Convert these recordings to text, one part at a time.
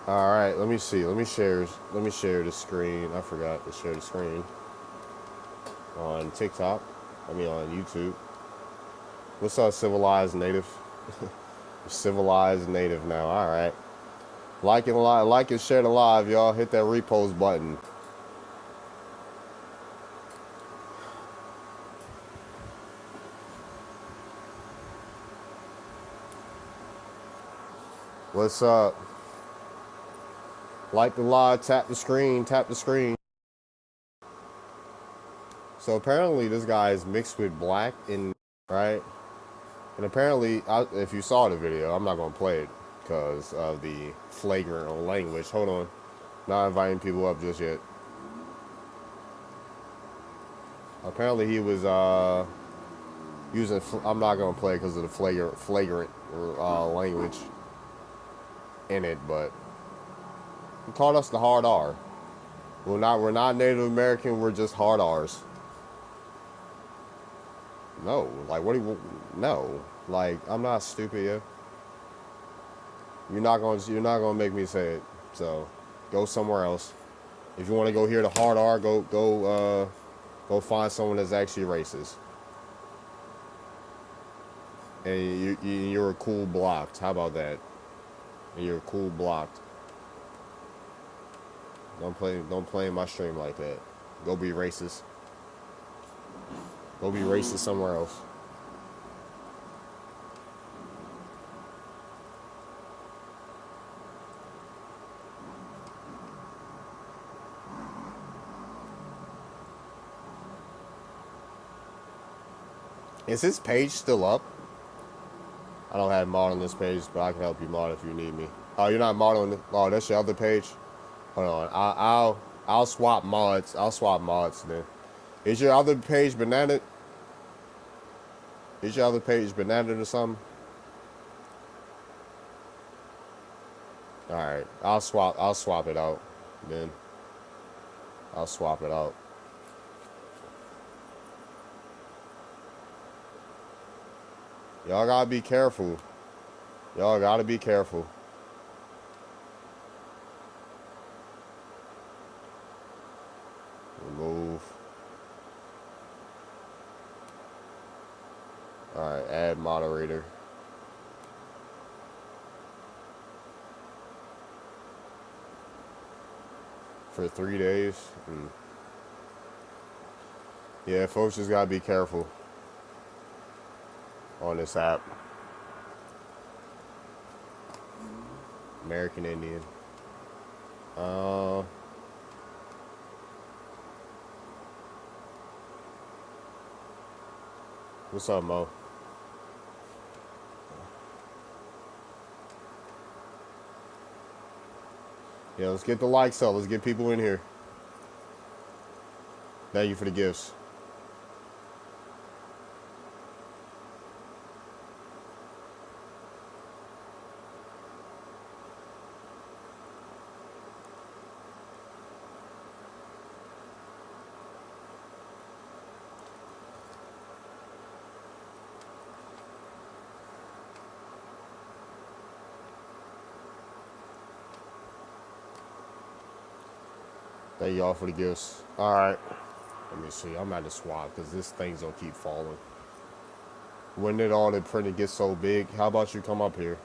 All right, let me see. Let me share the screen. I forgot to share the screen on TikTok. I mean on YouTube. What's up, civilized native? Civilized native now. All right. Like and share the live, y'all. Hit that repost button. What's up? Like the live, tap the screen, tap the screen. So apparently this guy is mixed with black and right. And apparently, if you saw the video, I'm not gonna play it because of the flagrant language. Hold on, not inviting people up just yet. Apparently he was using. I'm not gonna play because of the flagrant language in it, but he called us the hard R. We're not Native American. We're just hard R's. No, like what do you? No, like I'm not stupid, yeah. You're not gonna make me say it. So, go somewhere else. If you want to go hear the hard R, go find someone that's actually racist. And you're cool blocked. How about that? And you're cool blocked. Don't play in my stream like that. Go be racist. Go be racist somewhere else. Is his page still up? I don't have mod on this page, but I can help you mod if you need me. Oh, you're not modeling it? Oh, that's your other page? Hold on. I'll swap mods. I'll swap mods then. Is your other page banana? Is your other page banana or something? All right. I'll swap it out. Then I'll swap it out. Y'all gotta be careful. Y'all gotta be careful. Remove. All right. Add moderator. For 3 days. Yeah, folks just gotta be careful on this app. American Indian. What's up, Mo? Yeah, let's get the likes up. Let's get people in here. Thank you for the gifts. Thank y'all for the gifts. All right. Let me see. I'm at the swap because this thing's gonna keep falling. When did all the printing get so big? How about you come up here?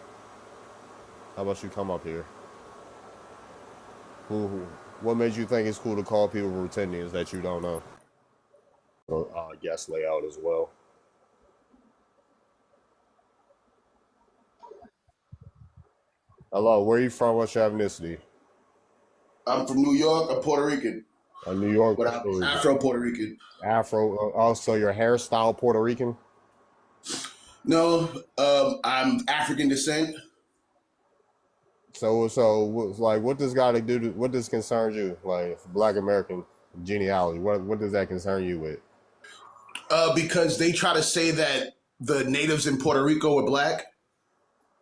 How about you come up here? What made you think it's cool to call people Rutendians that you don't know? Or guest layout as well. Hello, where are you from? What's your ethnicity? I'm from New York. I'm Puerto Rican, New York, but Puerto I'm Rican. Afro Puerto Rican. Afro. Also, your hairstyle Puerto Rican. No, I'm African descent. Like, what does got to do? What does concern you? Like, Black American genealogy. What does that concern you with? Because they try to say that the natives in Puerto Rico are black.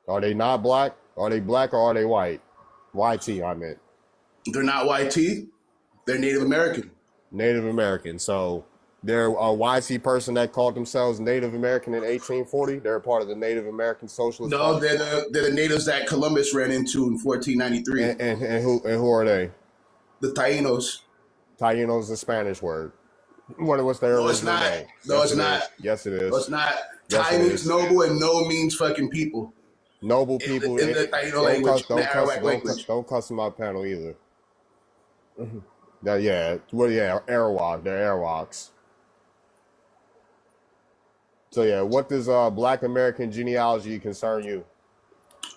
Are they not black? Are they black or are they white? YT, I meant They're not YT. They're Native American. Native American. So, They're a YC person that called themselves Native American in 1840. They're a part of the Native American Socialist No, Party. they're the natives that Columbus ran into in 1493. And who are they? The Tainos. Taínos is a Spanish word. What's their No, it's original not. name? No, Yes, it's it not. is. Yes, it is. No, it's not. Yes, Tai it means is. noble, and no means fucking people. Noble In people. the Taino language, in the Arawak language. Don't cuss in my panel either. Yeah. Well, yeah. Arawak. They're Arawaks. So yeah, what does Black American genealogy concern you?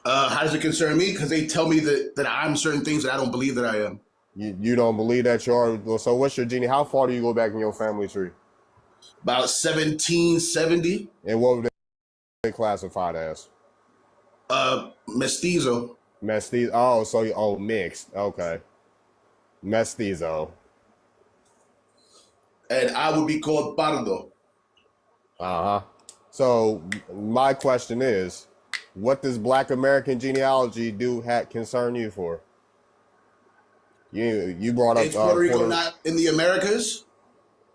How does it concern me? Because they tell me that I'm certain things that I don't believe that I am. You don't believe that you are. Well, so what's your gene? How far do you go back in your family tree? About 1770. And what would they classified as? Mestizo. Mestizo. Oh, mixed. Okay. Mestizo. And I would be called Pardo. So my question is, what does Black American genealogy concern you for? You brought up Is Puerto Rico not in the Americas?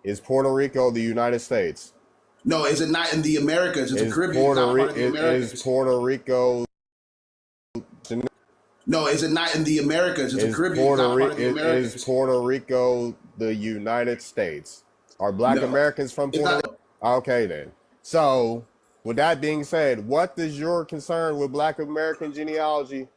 Is Puerto Rico the United States? No, is it not in the Americas? It's the Caribbean. Is Puerto Rico? No, is it not in the Americas? It's the Caribbean. Not part of the Americas. Is Puerto Rico the United States? Are Black Americans from Puerto Rico? Okay, then. So, with that being said, what is your concern with Black American genealogy?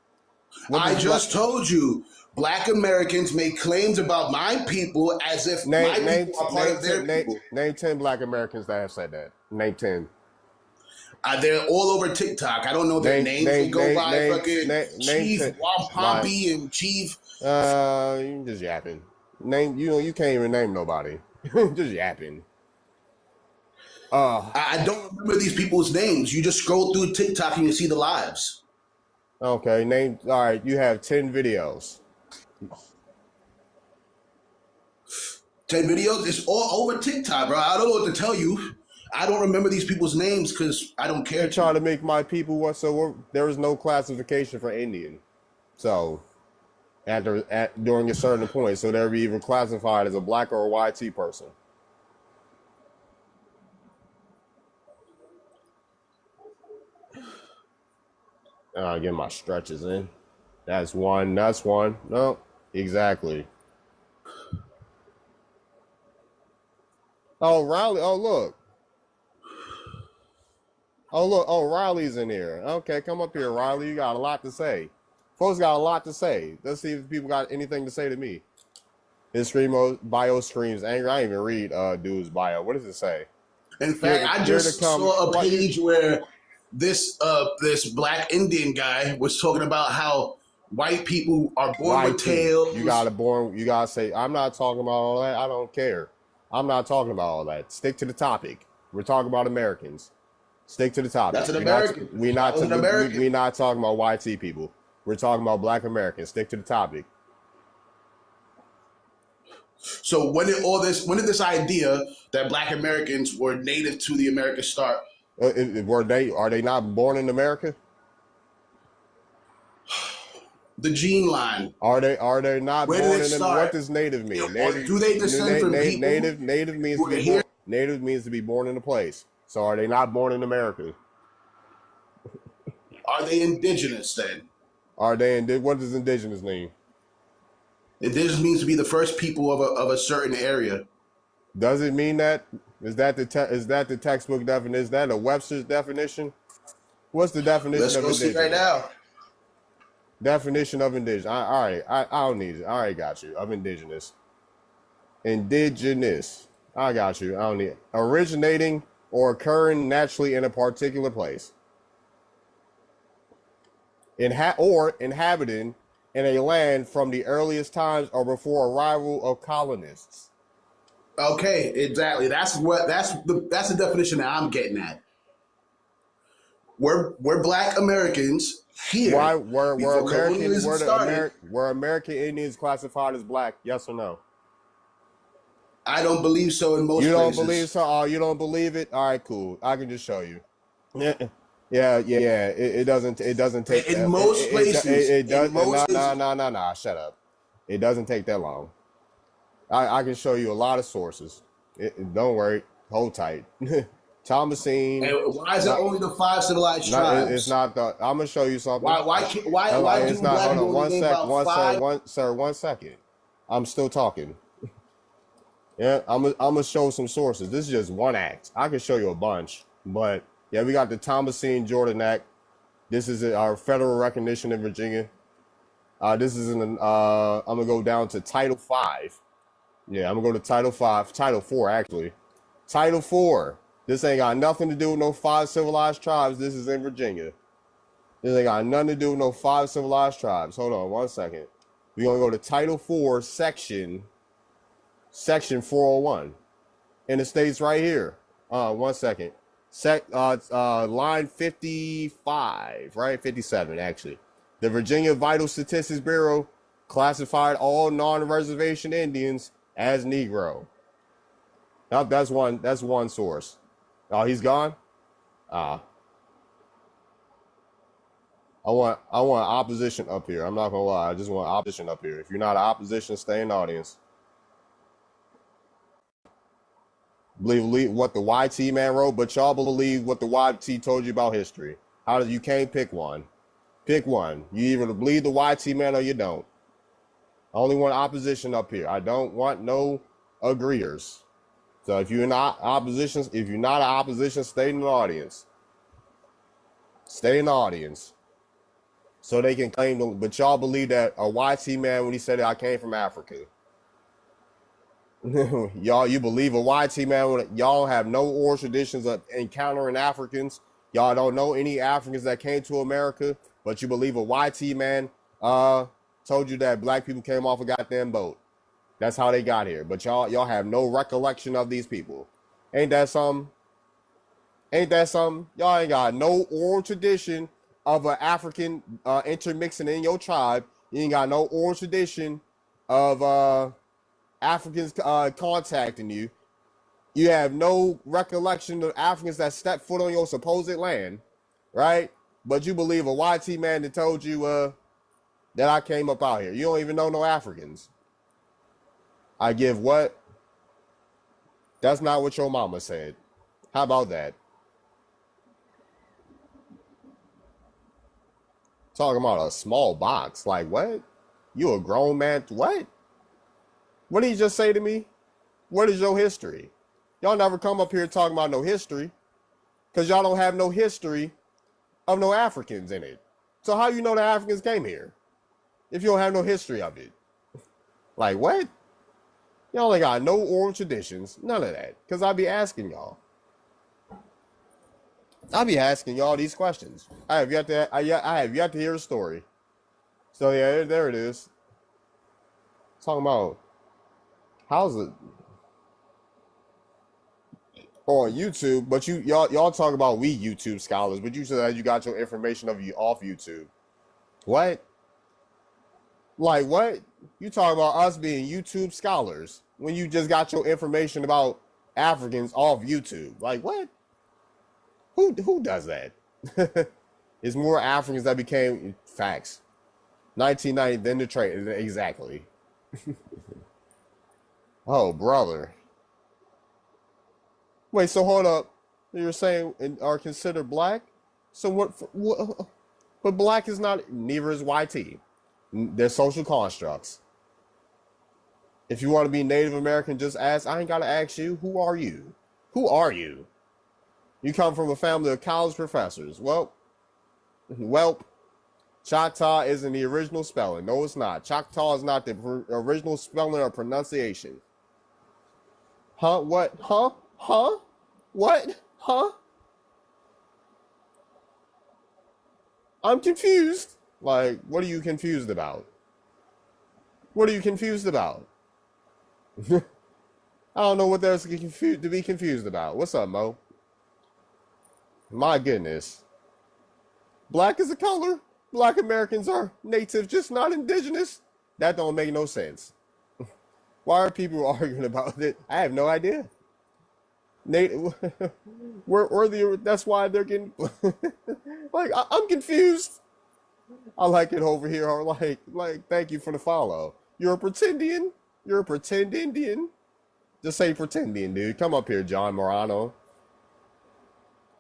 I just told you, Black Americans make claims about my people as if my people are part of their people. Name 10 Black Americans that have said that. Name 10. They're all over TikTok. I don't know their names. They go by fucking Chief Wampompi and Chief. You just yapping. You can't even name nobody. Just yapping. I don't remember these people's names. You just scroll through TikTok and you see the lives. Okay, all right, you have 10 videos. 10 videos? It's all over TikTok, bro. I don't know what to tell you. I don't remember these people's names because I don't care. You're trying to make my people whatsoever. There is no classification for Indian. So, during a certain point, so they're either classified as a Black or a YT person. Get my stretches in. That's one. No, exactly. Oh, Riley. Oh, look. Oh, Riley's in here. Okay, come up here, Riley. You got a lot to say. Folks got a lot to say. Let's see if people got anything to say to me. His bio screams anger. I didn't even read dude's bio. What does it say? In fact, I just saw a page where this Black Indian guy was talking about how white people are born with tails. You gotta say, I'm not talking about all that. I don't care. I'm not talking about all that. Stick to the topic. We're talking about Americans. Stick to the topic. That's an American. We're not talking about YT people. We're talking about Black Americans. Stick to the topic. So when did this idea that Black Americans were native to the Americas start? Are they not born in America? The gene line. Are they not Where born did it in start? What does native mean? Do they descend from people? Native means to be born in a place. So are they not born in America? Are they indigenous then? What does indigenous mean? Indigenous means to be the first people of a certain area. Does it mean that? Is that the textbook definition? Is that a Webster's definition? What's the definition of indigenous? Let's go see right now. Definition of indigenous. All right, I don't need it. All right, got you. Of indigenous. Indigenous. I got you. I don't need it. Originating or occurring naturally in a particular place. Or inhabiting in a land from the earliest times or before arrival of colonists. Okay, exactly. That's the definition that I'm getting at. We're Black Americans here. Why were American Indians classified as Black? Yes or no? I don't believe so in most places. You don't believe so? Oh, you don't believe it? All right, cool. I can just show you. Yeah. It doesn't take in most places. It does. No. Shut up. It doesn't take that long. I can show you a lot of sources. Don't worry. Hold tight. Thomasine. And why is it only the 5 civilized tribes? It's not the. I'm gonna show you something. Why do black people only name about 5? Sir, 1 second. I'm still talking. Yeah, I'm gonna show some sources. This is just one act. I can show you a bunch, but yeah, we got the Thomasine Jordan Act. This is our federal recognition in Virginia. This is I'm gonna go down to Title 5. Yeah, I'm gonna go to Title 4 actually. Title 4. This ain't got nothing to do with no 5 civilized tribes. This is in Virginia. This ain't got nothing to do with no 5 civilized tribes. Hold on 1 second. We're gonna go to Title 4, Section 401. And it states right here. 1 second. Line 55, right? 57, actually. The Virginia Vital Statistics Bureau classified all non-reservation Indians as Negro. Now that's one source. Oh, he's gone? I want opposition up here. I'm not gonna lie. I just want opposition up here. If you're not opposition, stay in the audience. Believe what the YT man wrote, but y'all believe what the YT told you about history. You can't pick one. Pick one. You either believe the YT man or you don't. I only want opposition up here. I don't want no agreeers. So if you're not opposition, stay in the audience. Stay in the audience. So they can claim, but y'all believe that a YT man when he said that I came from Africa. Y'all, you believe a YT man when y'all have no oral traditions of encountering Africans. Y'all don't know any Africans that came to America, but you believe a YT man told you that black people came off a goddamn boat. That's how they got here. But y'all have no recollection of these people. Ain't that something? Y'all ain't got no oral tradition of an African intermixing in your tribe. You ain't got no oral tradition of Africans contacting you. You have no recollection of Africans that stepped foot on your supposed land, right? But you believe a YT man that told you that I came up out here. You don't even know no Africans. I give what? That's not what your mama said. How about that? Talking about a small box. Like what? You a grown man? What? What did he just say to me? What is your history? Y'all never come up here talking about no history because y'all don't have no history of no Africans in it. So how you know the Africans came here if you don't have no history of it? Like what? Y'all ain't got no oral traditions, none of that. Because I be asking y'all. I be asking y'all these questions. I have yet to hear a story. So yeah, there it is. Talking about how's it on YouTube, but y'all talk about we YouTube scholars, but you said you got your information of you off YouTube. What? Like what? You talk about us being YouTube scholars when you just got your information about Africans off YouTube. Like what? Who does that? It's more Africans that became facts. 1990, then the trade. Exactly. Oh, brother. Wait, so hold up. You're saying are considered black? So what? But black is not, neither is YT. They're social constructs. If you want to be Native American, just ask. I ain't got to ask you. Who are you? Who are you? You come from a family of college professors. Well, Choctaw isn't the original spelling. No, it's not. Choctaw is not the original spelling or pronunciation. Huh? What? Huh? Huh? What? Huh? I'm confused. Like, what are you confused about? What are you confused about? I don't know what there's to be confused about. What's up, Mo? My goodness. Black is a color. Black Americans are native, just not indigenous. That don't make no sense. Why are people arguing about it? I have no idea. Native, that's why they're getting like I'm confused. I like it over here. Or like thank you for the follow. You're a pretend Indian. Just say pretending, dude. Come up here, John Morano.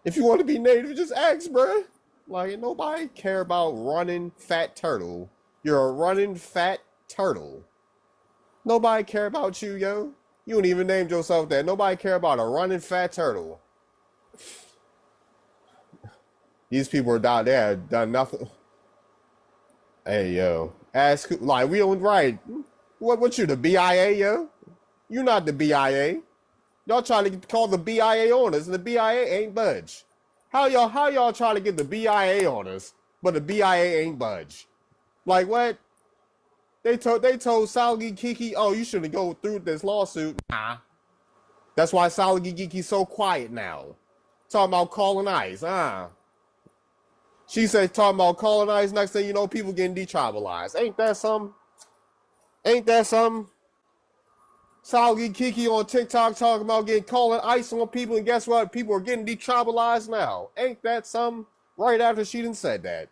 If you want to be native, just ask, bro. Like, nobody care about running fat turtle. You're a running fat turtle. Nobody care about you, yo. You don't even name yourself that. Nobody care about a running fat turtle. These people are down there, done nothing. Hey, yo. Ask, like, we don't, right. What you, the BIA, yo? You not the BIA. Y'all trying to call the BIA on us, and the BIA ain't budge. How y'all trying to get the BIA on us, but the BIA ain't budge? Like what? They told Salgi Kiki, oh, you shouldn't go through this lawsuit. Nah. That's why Salgi Kiki's so quiet now. Talking about calling ICE, She said talking about calling ICE, next thing you know, people getting detribalized. Ain't that something? Salgi Kiki on TikTok talking about calling ICE on people, and guess what? People are getting detribalized now. Ain't that something? Right after she done said that.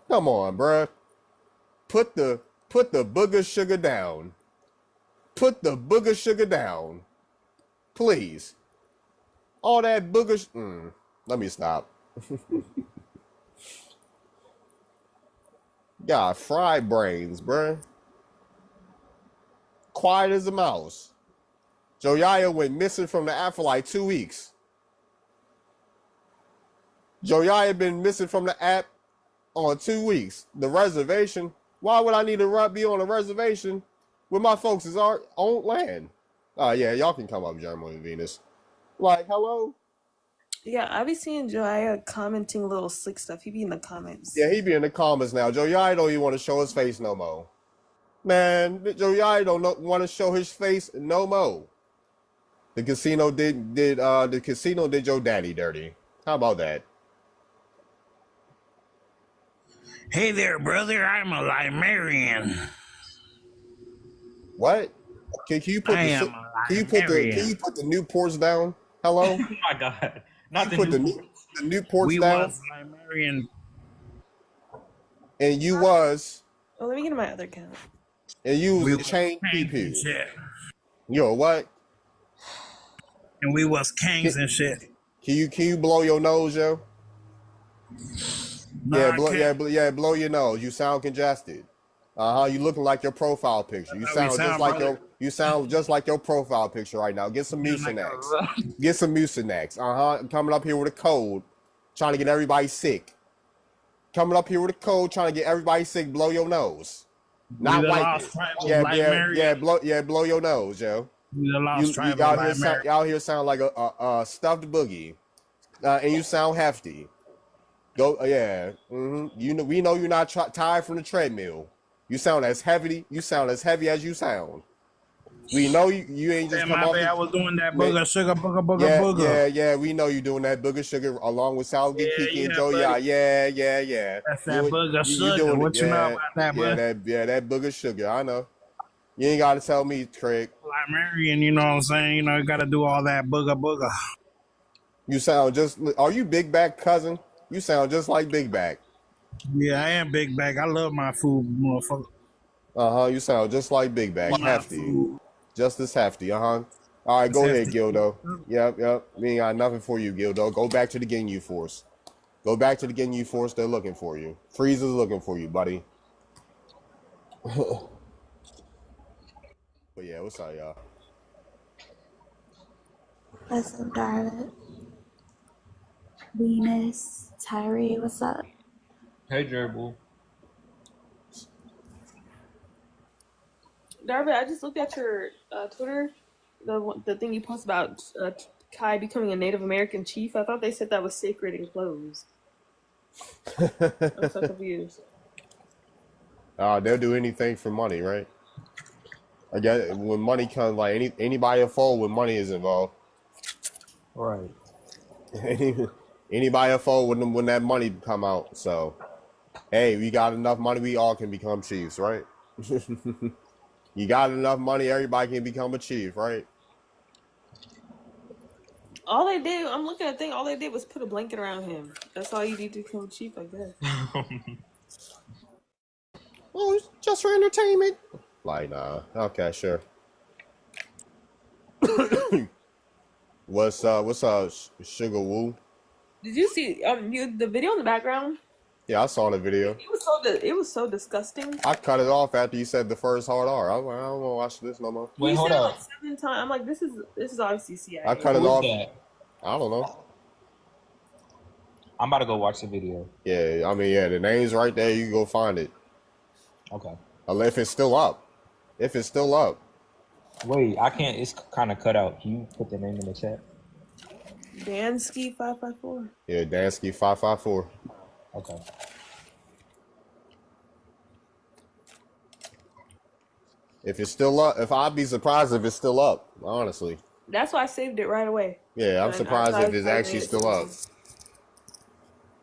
Come on, bruh. Put the booger sugar down. Put the booger sugar down. Please. All that booger... Let me stop. Got fried brains, bruh. Quiet as a mouse. Joe Yaya went missing from the app for like 2 weeks. Joe Yaya been missing from the app on 2 weeks. The reservation. Why would I need to be on a reservation when my folks is on land? Oh, yeah, y'all can come up, German and Venus. Like, hello? Yeah, I be seeing Joya commenting little slick stuff. He be in the comments. Yeah, he be in the comments now. Joe Yaya don't even want to show his face no more. Man, Joe Yaya don't want to show his face no more. The casino did your daddy dirty. How about that? Hey there, brother. I'm a librarian. What? Can you put the Newports down? Hello? Oh my God! Not the Newports down. Was librarian. And you was. Oh, let me get in my other account. And you was chain PP. Yo, what? And we was kings and shit. Can you blow your nose, yo? No, blow your nose. You sound congested. You looking like your profile picture. You sound just like your profile picture right now. Get some Mucinex. Get some Mucinex. Coming up here with a cold, trying to get everybody sick. Coming up here with a cold, trying to get everybody sick. Blow your nose. Not white. Blow your nose, yo. You out here sound like a stuffed boogie, and you sound hefty. Go, yeah. Mm-hmm. We know you're not tired from the treadmill. You sound as heavy as you sound. We know you ain't just come off. I was doing that booger sugar, booger. Yeah. We know you doing that booger sugar along with Salgi Kiki and Joe. Yeah. That's that booger sugar. What you know about that, bro? That booger sugar. I know. You ain't got to tell me, Craig. Librarian, you know what I'm saying? You got to do all that booger. You sound just. Are you Big Back, cousin? You sound just like Big Back. Yeah, I am Big Back. I love my food, motherfucker. You sound just like Big Back. Hefty. Food. Just as hefty, All right, go ahead, Gildo. Yep. We ain't got nothing for you, Gildo. Go back to the Ginyu Force. They're looking for you. Frieza's looking for you, buddy. But yeah, what's up, y'all? What's up, Darla? Venus, Tyree, what's up? Hey, Gerbil. Darby, I just looked at your Twitter, the thing you post about Kai becoming a Native American chief. I thought they said that was sacred and closed. I'm so confused. They'll do anything for money, right? I guess when money comes, like anybody will fold when money is involved. Right. Anybody will fold when that money come out. So, hey, we got enough money, we all can become chiefs, right? You got enough money, everybody can become a chief, right? All they did, I'm looking at the thing, all they did was put a blanket around him. That's all you need to become a chief, I guess. Well, just for entertainment. Like, nah. Okay, sure. What's Sugar Woo? Did you see the video in the background? Yeah, I saw the video. It was so disgusting. I cut it off after you said the first hard R. I was like, I don't want to watch this no more. Wait, You hold said it up. like 7 times. I'm like, this is obviously CIA. I cut it Who is off. that? I don't know. I'm about to go watch the video. Yeah, I mean, yeah, the name's right there. You can go find it. Okay. Unless if it's still up. If it's still up. Wait, I can't. It's kind of cut out. Can you put the name in the chat? Dansky 554. Yeah, Dansky 554. Okay. If it's still up, if I'd be surprised if it's still up, honestly. That's why I saved it right away. Yeah, I'm And surprised I if it's tried actually it. still up.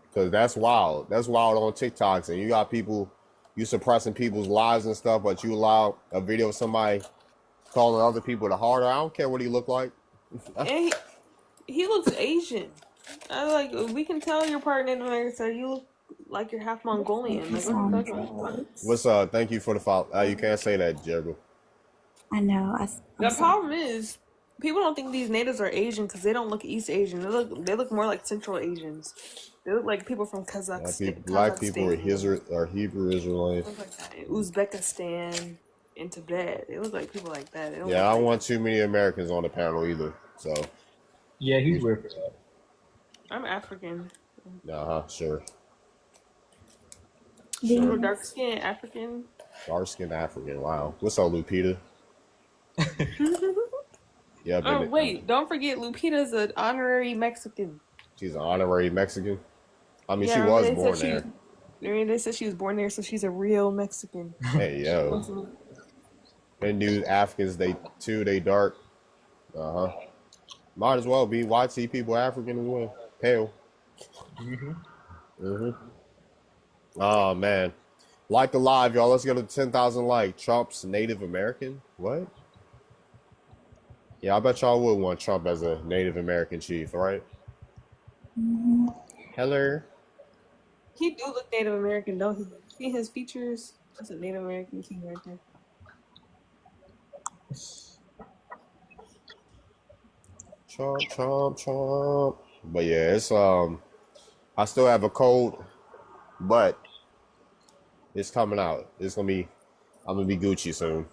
Because that's wild. That's wild on TikToks. And you got people, you suppressing people's lives and stuff, but you allow a video of somebody calling other people the harder. I don't care what he look like. And he looks Asian. I like, we can tell you're part Native American, so you look like you're half Mongolian. Like, what are you talking about? What's thank you for the follow. You can't say that, Jerry. I know. The problem is, people don't think these natives are Asian because they don't look East Asian. They look more like Central Asians. They look like people from Kazakhstan. Black people are Hebrew Israelites. Look like that. Uzbekistan and Tibet. They look like people like that. They don't Yeah, look I don't like- want too many Americans on the panel either. So, Yeah, he's weird for that. I'm African. sure. Sure, dark skin African. Dark skinned African. Wow. What's up, Lupita? Yeah. Oh wait, don't forget Lupita's an honorary Mexican. She's an honorary Mexican. I mean, Yeah, she remember was they born said there. They said she was born there, so she's a real Mexican. Hey, yo. They knew Africans, they dark. Might as well be white people African as well. Pale. Oh, man. Like the live, y'all. Let's go to 10,000 likes. Trump's Native American? What? Yeah, I bet y'all would want Trump as a Native American chief, all right? Hello. He do look Native American, don't he? See his features? That's a Native American king right there. Trump. But yeah, it's I still have a cold, but it's coming out. I'm gonna be Gucci soon,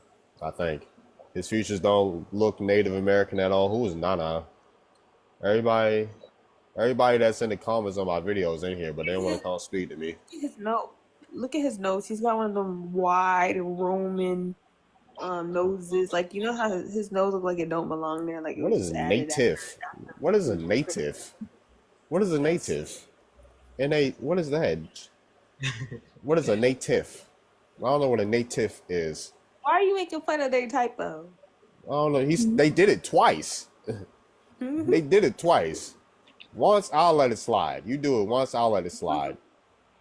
I think. His features don't look Native American at all. Who is Nana? Everybody that's in the comments on my videos in here, but they don't want to come speak to me. His nose. Look at his nose. He's got one of them wide Roman noses. Like, you know how his nose look like it don't belong there. Like, What is a native? What is a native? What is a native? What is that? What is a native? I don't know what a native is. Why are you making fun of their typo? I don't know. They did it twice. They did it twice. Once, I'll let it slide. You do it once, I'll let it slide.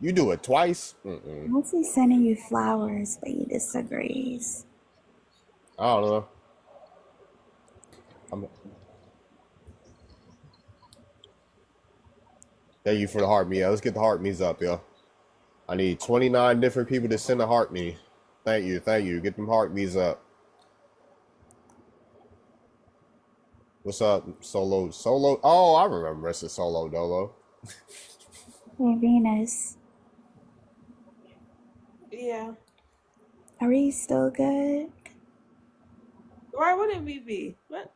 You do it twice? Mostly sending you flowers, but he disagrees. I don't know. Thank you for the heart me. Let's get the heart me's up, yo. I need 29 different people to send a heart me. Thank you. Get them heart me's up. What's up, Solo? Oh, I remember Mr. Solo Dolo. Hey, Venus. Yeah. Are we still good? Why wouldn't we be? What?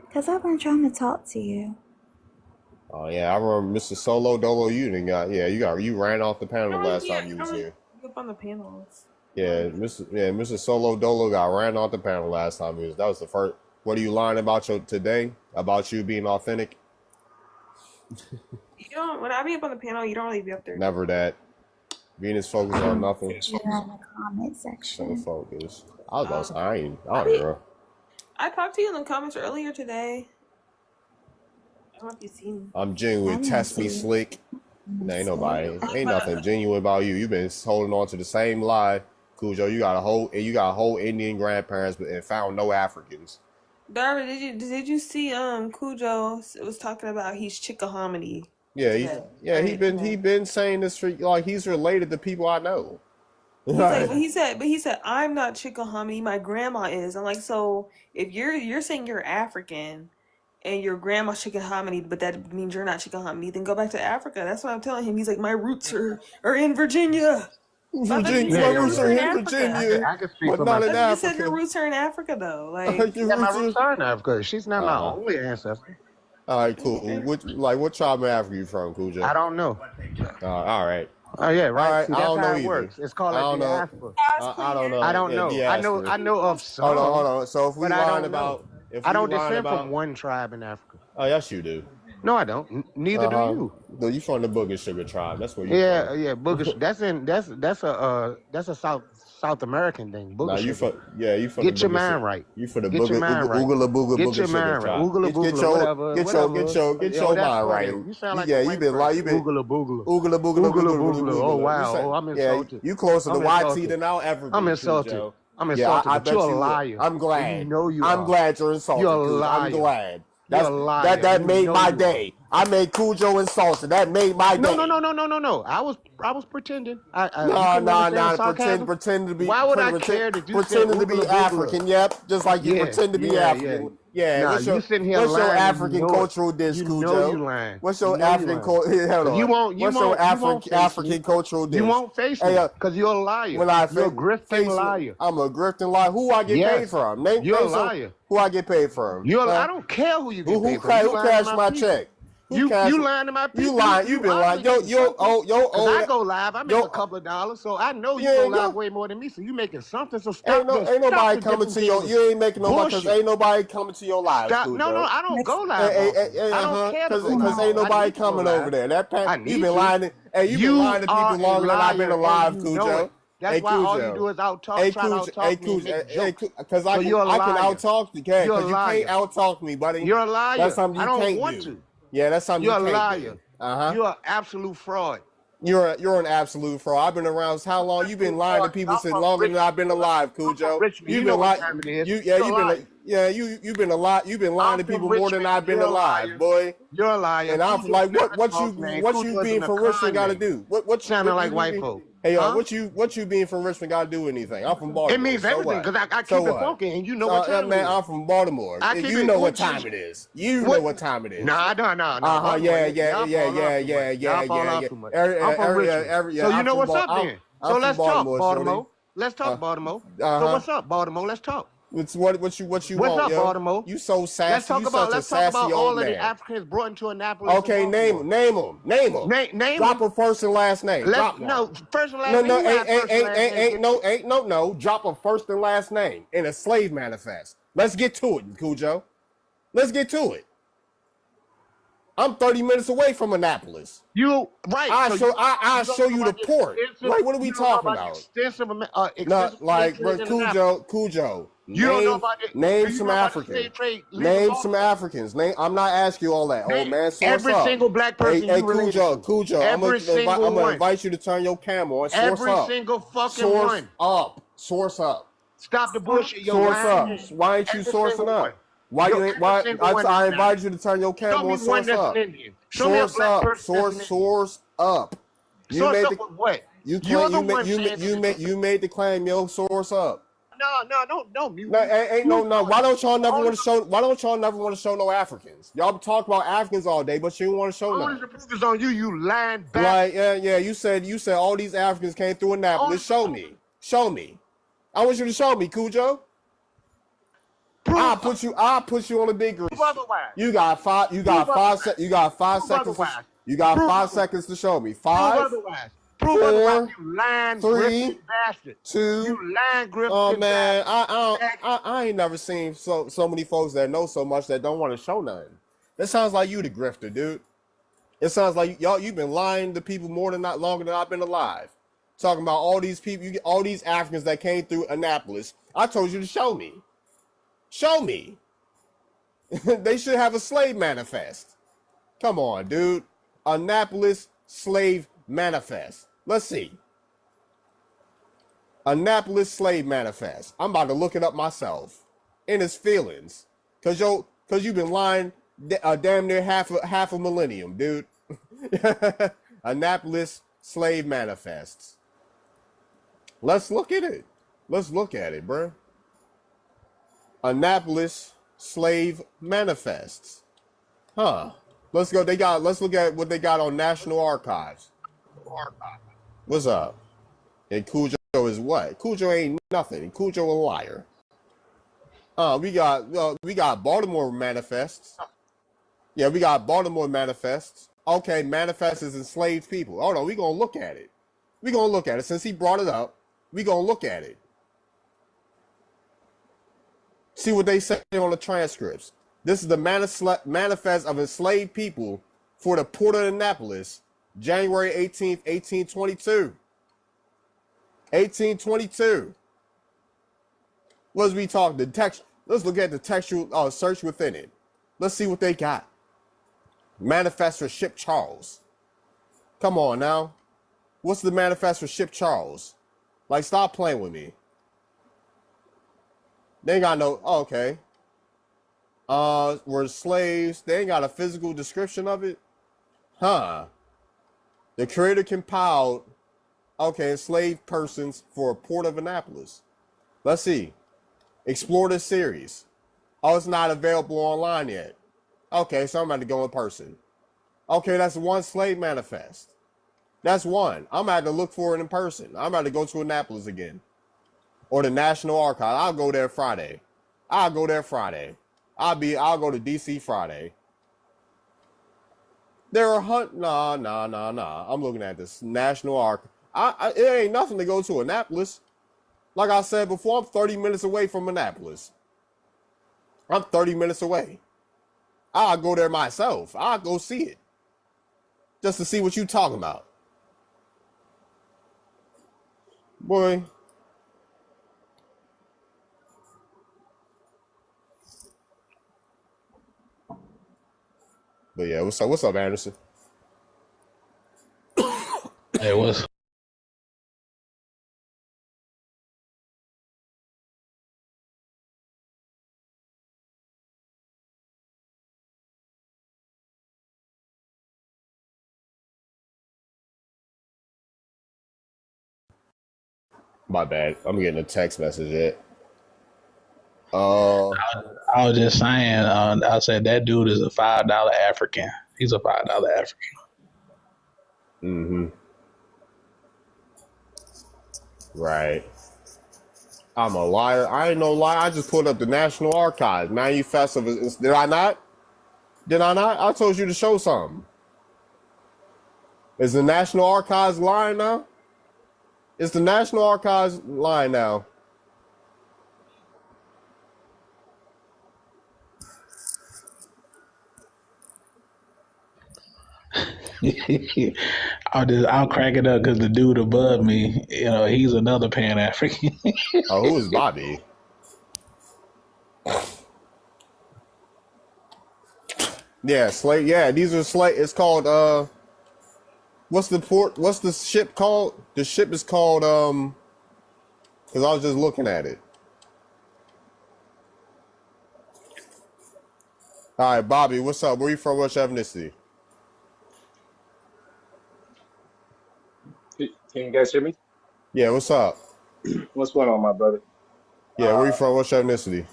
Because I've been trying to talk to you. Oh yeah, I remember Mr. Solo Dolo. You ran off the panel last time you was here. Up on the panels. Yeah, Mr. Solo Dolo got ran off the panel last time he was. That was the first. What are you lying about today? About you being authentic? You don't. When I be up on the panel, you don't really be up there. Never that. Venus focus on nothing. You're in the comment So section. focus. I don't know. I talked to you in the comments earlier today. I don't know if you've seen. I'm genuine. I Test me see. slick. There ain't nobody. Ain't nothing genuine about you. You've been holding on to the same lie, Cujo. You got a whole Indian grandparents, and found no Africans. Darvin, did you see Cujo was talking about he's Chickahominy? Yeah, he been saying this for like he's related to people I know. He's like, Right. but he said, I'm not Chickahominy, my grandma is. I'm like, so if you're saying you're African and your grandma's Chickahominy, but that means you're not Chickahominy, then go back to Africa. That's what I'm telling him. He's like, my roots are in Virginia. So I thought you Virginia, Yeah, my said your yeah, roots roots yeah. are are in in Africa. Virginia, I can speak but for not in myself. You said your Africa. roots are in Africa though. Like, Your Yeah, my roots roots are. are in Africa. She's not my Uh huh. only ancestor. All right, cool. okay. What tribe in Africa you from, I Cujo? don't know. All right. Oh yeah, All right. right. See, I that's don't how know it either. works. It's called I a don't know. diaspora. I don't I know. don't Yeah, know. diaspora. I know of Hold on, hold some, on. So if we but I lying don't know. about, if I we don't lying descend from about, one tribe in Africa. oh yes you do. No, I don't. Neither do Uh huh. you. No, you from the Booger Sugar tribe. That's where you Yeah, from. yeah. Booger. That's a South American thing. Nah, Booger you sugar. from you from the Get your Booger mind Sugar. right. You from the Get your Booger mind right. Oogla Booger Get Booger your Sugar mind right. tribe. Oogla Get boogla, whatever, get whatever. your That's mind right. funny. You sound like Yeah, a you white been like you person. been Oogla boogla. Oogla Booga Oogla Booga boogla. Oh Booga. wow. Oh, I'm Yeah, insulted. you closer to I'm YT insulted. than I'll ever be. I'm insulted. Cujo. I'm Yeah, insulted. I But bet you're a you would. liar. I'm And glad. you know you I'm are. glad you're insulted, You're a Cujo. I'm liar. glad. You're a liar. That You made know my you are. day. I made Cujo insulted. That made my No, day. no. I was pretending. You Nah, couldn't understand the pretend, sarcasm. pretend to be, Why would I pretend, care that you said pretending to be oogla boogla? African. Yep, just like you Yeah, pretend to be yeah. African. Yeah, Nah, what's you your sitting here what's your lying and you African know it. cultural dish, You know Cujo? you lying. What's You your know you African lying. hold You on? won't What's your face African me. cultural dish? You won't face Hey, me because you're a liar. when I You're a grifting face me, liar. I'm a grifting liar. Who I get paid Yes, from? Name you're a some liar. who I get paid from. I don't care who you get Who paid from. You who lying to cashed my my people. check? Who cashed? You lying to my people. You lying? You been lying. Yo, Cause I go live, I make yo, a couple of dollars, so I know you yeah, go yo. live way more than me. So you making something. So stop. Ain't nobody stop coming to your. You ain't making no money because bullshit. ain't nobody coming to your live. Stop. No, I don't go live. I don't care to go Because live. ain't I nobody need to go coming live. over there. That I you need been to. lying. Hey, you been You lying to people are a longer than I've been liar, alive, and you know Cujo. it. That's why all you do is out-talk, Hey, try to Cujo. Hey, out-talk me and make jokes. because So I you're a can liar. out-talk you, You're a because you liar. can't out-talk me, buddy. You're a liar. That's something I you don't can't want do. to. Yeah, that's something You're you a can't liar. do. Uh-huh. You're an absolute fraud. You're an absolute fraud. I've been around. How long you been lying to people since longer than I've been alive, Cujo? Richmond. You've You know been what lying. time it is. You've You're a been liar. you've been a lot. You've been lying I'm to from people more than Richmond. I've been You're a alive, liar. boy. You're a liar. And I'm Cujo's like, not a what false name. you Cujo's being a from con Richmond got to name. do? What Sounding like you white be- folk. Hey, Huh? what you being from Richmond got to do with anything? I'm from Baltimore. It means so everything what? because I So keep it what? funky and you know what time man, it is. I'm from Baltimore. I And keep you it know what Gucci. time it is. You What? know what time it is. Nah. Uh-huh, yeah. Y'all fall off too much. I'm from Richmond. So you I'm know from what's up I'm then. I'm So from let's talk, Baltimore, Baltimore. shorty. Let's talk, Baltimore. So Uh-huh. what's up, Baltimore? Let's talk. What you What's want, up, yo? Baltimore? You so sassy. Let's talk You about such a sassy all old of the man. Africans brought into Annapolis. Okay, and name Baltimore. them. Name Drop them. a first and last name. Drop one. No, first and last No, name. no, You have first and last name. ain't no. Drop a first and last name in a slave manifest. Let's get to it, Cujo. Let's get to it. I'm 30 minutes away from Annapolis. You right. I'll show you the port. Like, what are we you don't know talking about about? Extensive, No, extensive like, slave bro, trade in Annapolis. Cujo. You don't know about it. Name You some know about the Africans. slave trade legal Name law? some Africans. I'm not asking you all that. Name Old man, source every up. single black person Hey, you related Cujo. to. I'm Every single gonna one. invite you to turn your camera on. Source Every up. single fucking Source one. up. Source up. Stop the bullshit. Yo, Source up. lying. Why ain't you Every sourcing single up? one. Why Yo, you ain't? every Why single one I is invited you to turn your Show camera me on. one Source that's up. an Indian. Show me a Source black up. person that's an Indian. Source up. You Source made up the with what? you You're claim the you made one you saying made you made the claim. Yo, source up. No, mute. No, ain't no. Why don't y'all never want to show? Why don't y'all never want to show no Africans? Y'all talk about Africans all day, but you don't want to show Only none. the proof is on you. You lying back. Like, yeah. You said all these Africans came through Annapolis. Show me. I want you to show me, Cujo. I'll put you on the big Prove otherwise. You got 5 seconds. You got 5 seconds. otherwise. You got Prove 5 seconds to show me. Prove 5, otherwise. Prove 4, otherwise. You lying, 3, grifting bastard. 2. You lying, grifting Oh man, bastard. I ain't never seen so many folks that know so much that don't want to show nothing. That sounds like you the grifter, dude. It sounds like you've been lying to people longer than I've been alive. Talking about all these people, all these Africans that came through Annapolis. I told you to show me. Show me. They should have a slave manifest. Come on, dude. Annapolis slave manifest. Let's see. Annapolis slave manifest. I'm about to look it up myself. In his feelings. Cause you've been lying damn near half a millennium, dude. Annapolis slave manifests. Let's look at it. Let's look at it, bro. Annapolis slave manifests. Huh. Let's go. Let's look at what they got on National Archives. What's up? And Cujo is what? Cujo ain't nothing. Cujo a liar. We got Baltimore manifests. Yeah, we got Baltimore manifests. Okay, manifests is enslaved people. Oh no, we gonna look at it. We gonna look at it. Since he brought it up, we gonna look at it. See what they say on the transcripts. This is the manifest of enslaved people for the Port of Annapolis, January 18th, 1822. 1822. What's we talking? The text. Let's look at the textual search within it. Let's see what they got. Manifest for Ship Charles. Come on now. What's the manifest for Ship Charles? Like, stop playing with me. They ain't got no. Oh, okay. Were slaves. They ain't got a physical description of it. Huh. The creator compiled. Okay, enslaved persons for a Port of Annapolis. Let's see. Explore this series. Oh, it's not available online yet. Okay, so I'm about to go in person. Okay, that's one slave manifest. That's one. I'm about to look for it in person. I'm about to go to Annapolis again. Or the National Archive. I'll go there Friday. I'll go there Friday. I'll go to DC Friday. There are nah. I'm looking at this National Archive. It ain't nothing to go to Annapolis. Like I said before, I'm 30 minutes away from Annapolis. I'm 30 minutes away. I'll go there myself. I'll go see it. Just to see what you talking about. Boy. But yeah, what's up, Anderson? Hey, what's My bad. I'm getting a text message yet. I was just saying, I said that dude is a $5 African. He's a $5 African. Mm-hmm. Right. I'm a liar. I ain't no liar. I just pulled up the National Archives. Manifest of. Did I not? Did I not? I told you to show something. Is the National Archives lying now? Is the National Archives lying now? I'll crack it up because the dude above me, he's another Pan African. Oh, who is Bobby? Yeah, slave. Yeah, these are slave. It's called what's the port? What's the ship called? The ship is called because I was just looking at it. All right, Bobby, what's up? Where you from? What's your ethnicity? Can you guys hear me? Yeah, what's up? What's going on, my brother? Yeah, where you from? What's your ethnicity?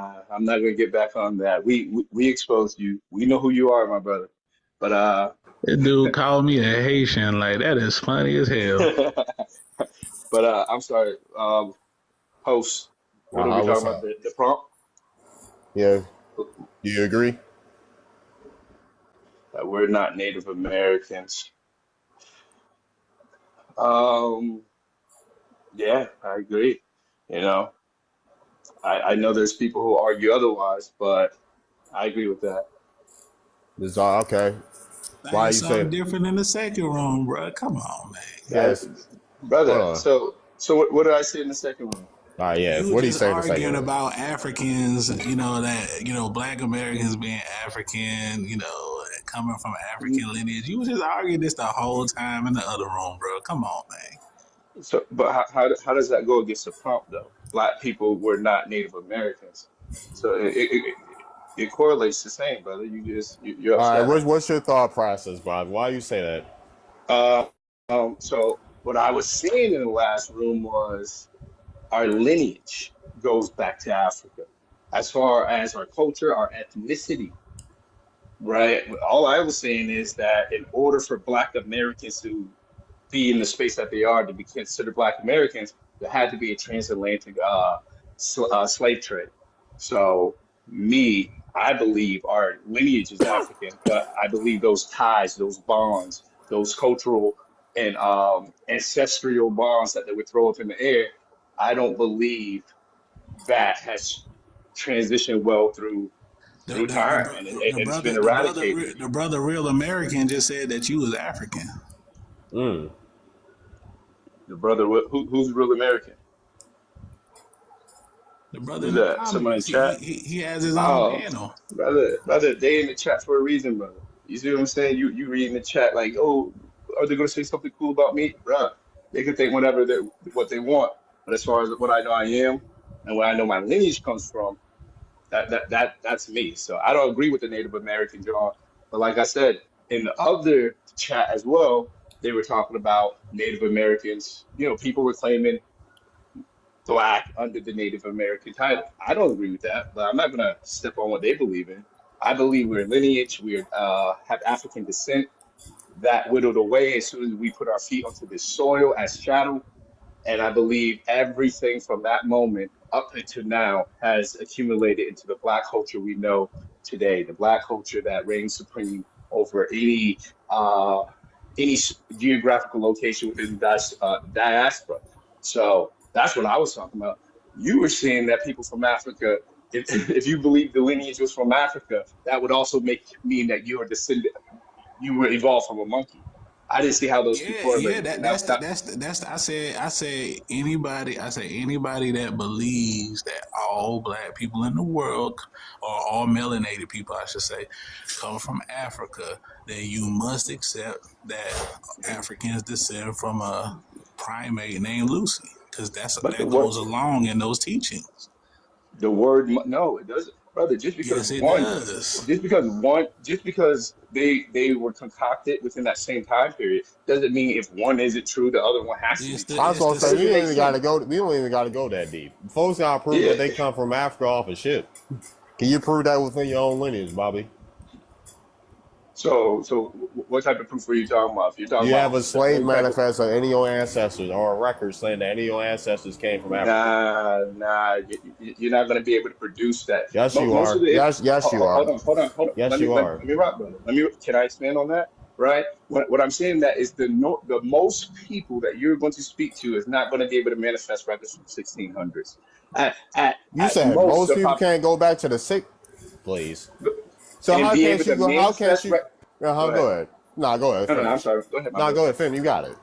I'm not gonna get back on that. We exposed you. We know who you are, my brother. But This dude called me a Haitian. Like, that is funny as hell. but I'm sorry. Host, what are we What's talking about? up? The prompt? Yeah, do you agree? That we're not Native Americans. Um, yeah, I agree. You know, I know there's people who argue otherwise, but I agree with that. It's all okay. Why you say something different in the second room, bro? Come on, man. yes, Brother? So what did I say in the second one? All right, yeah. You What do you just say in the second arguing one? about Africans, that Black Americans being African, coming from African lineage. You was just arguing this the whole time in the other room, bro. Come on, man. So, but how does that go against the prompt though? Black people were not Native Americans, so it correlates the same, brother. You're All right, upset. what's your thought process, Bob? Why you say that? Uh, so what I was saying in the last room was our lineage goes back to Africa, as far as our culture, our ethnicity, right? All I was saying is that in order for Black Americans to be in the space that they are, to be considered Black Americans, there had to be a transatlantic slave trade. So I believe our lineage is African, but I believe those ties, those bonds, those cultural and ancestral bonds that they would throw up in the air, I don't believe that has transitioned well through time, and it's been eradicated. The brother, real American, just said that you was African. Mm. The brother, who's real American? The brother Who's in the that? Somebody in comments, chat? he has his own channel. Brother, they in the chat for a reason, brother. You see what I'm saying? You read in the chat like, oh, are they gonna say something cool about me, bruh? They can think what they want, but as far as what I know I am and where I know my lineage comes from, that's me. So I don't agree with the Native American John, but like I said in the other chat as well, they were talking about Native Americans. You know, people were claiming Black under the Native American title. I don't agree with that, but I'm not gonna step on what they believe in. I believe we're lineage. We have African descent that whittled away as soon as we put our feet onto this soil as chattel. And I believe everything from that moment up until now has accumulated into the Black culture we know today, the Black culture that reigns supreme over any geographical location within the diaspora. So that's what I was talking about. You were saying that people from Africa, if you believe the lineage was from Africa, that would also mean that you were evolved from a monkey. I didn't see how those two correlate. I said anybody that believes that all Black people in the world, or all melanated people I should say, come from Africa, then you must accept that Africans descend from a primate named Lucy, because that goes along in those teachings. The word no, it doesn't, brother. Just because they were concocted within that same time period doesn't mean if one isn't true, the other one has to be. I was gonna say we don't even gotta go that deep. Folks gotta prove that they come from Africa off of shit. Can you prove that within your own lineage, Bobby? So what type of proof are you talking about? If you're talking you about have a slave manifest of any of your ancestors or a record saying that any of your ancestors came from Africa. Nah, you're not going to be able to produce that. Yes, you are. Yes, you are. Hold on. Yes, you are. Let me rock, brother. Can I expand on that? Right? What I'm saying that is the most people that you're going to speak to is not going to be able to manifest records from 1600s. You said most people can't go back to the six, please. So how can you? Go ahead. Nah, go ahead. No, I'm sorry. Go ahead. Go ahead, Finn. You got it.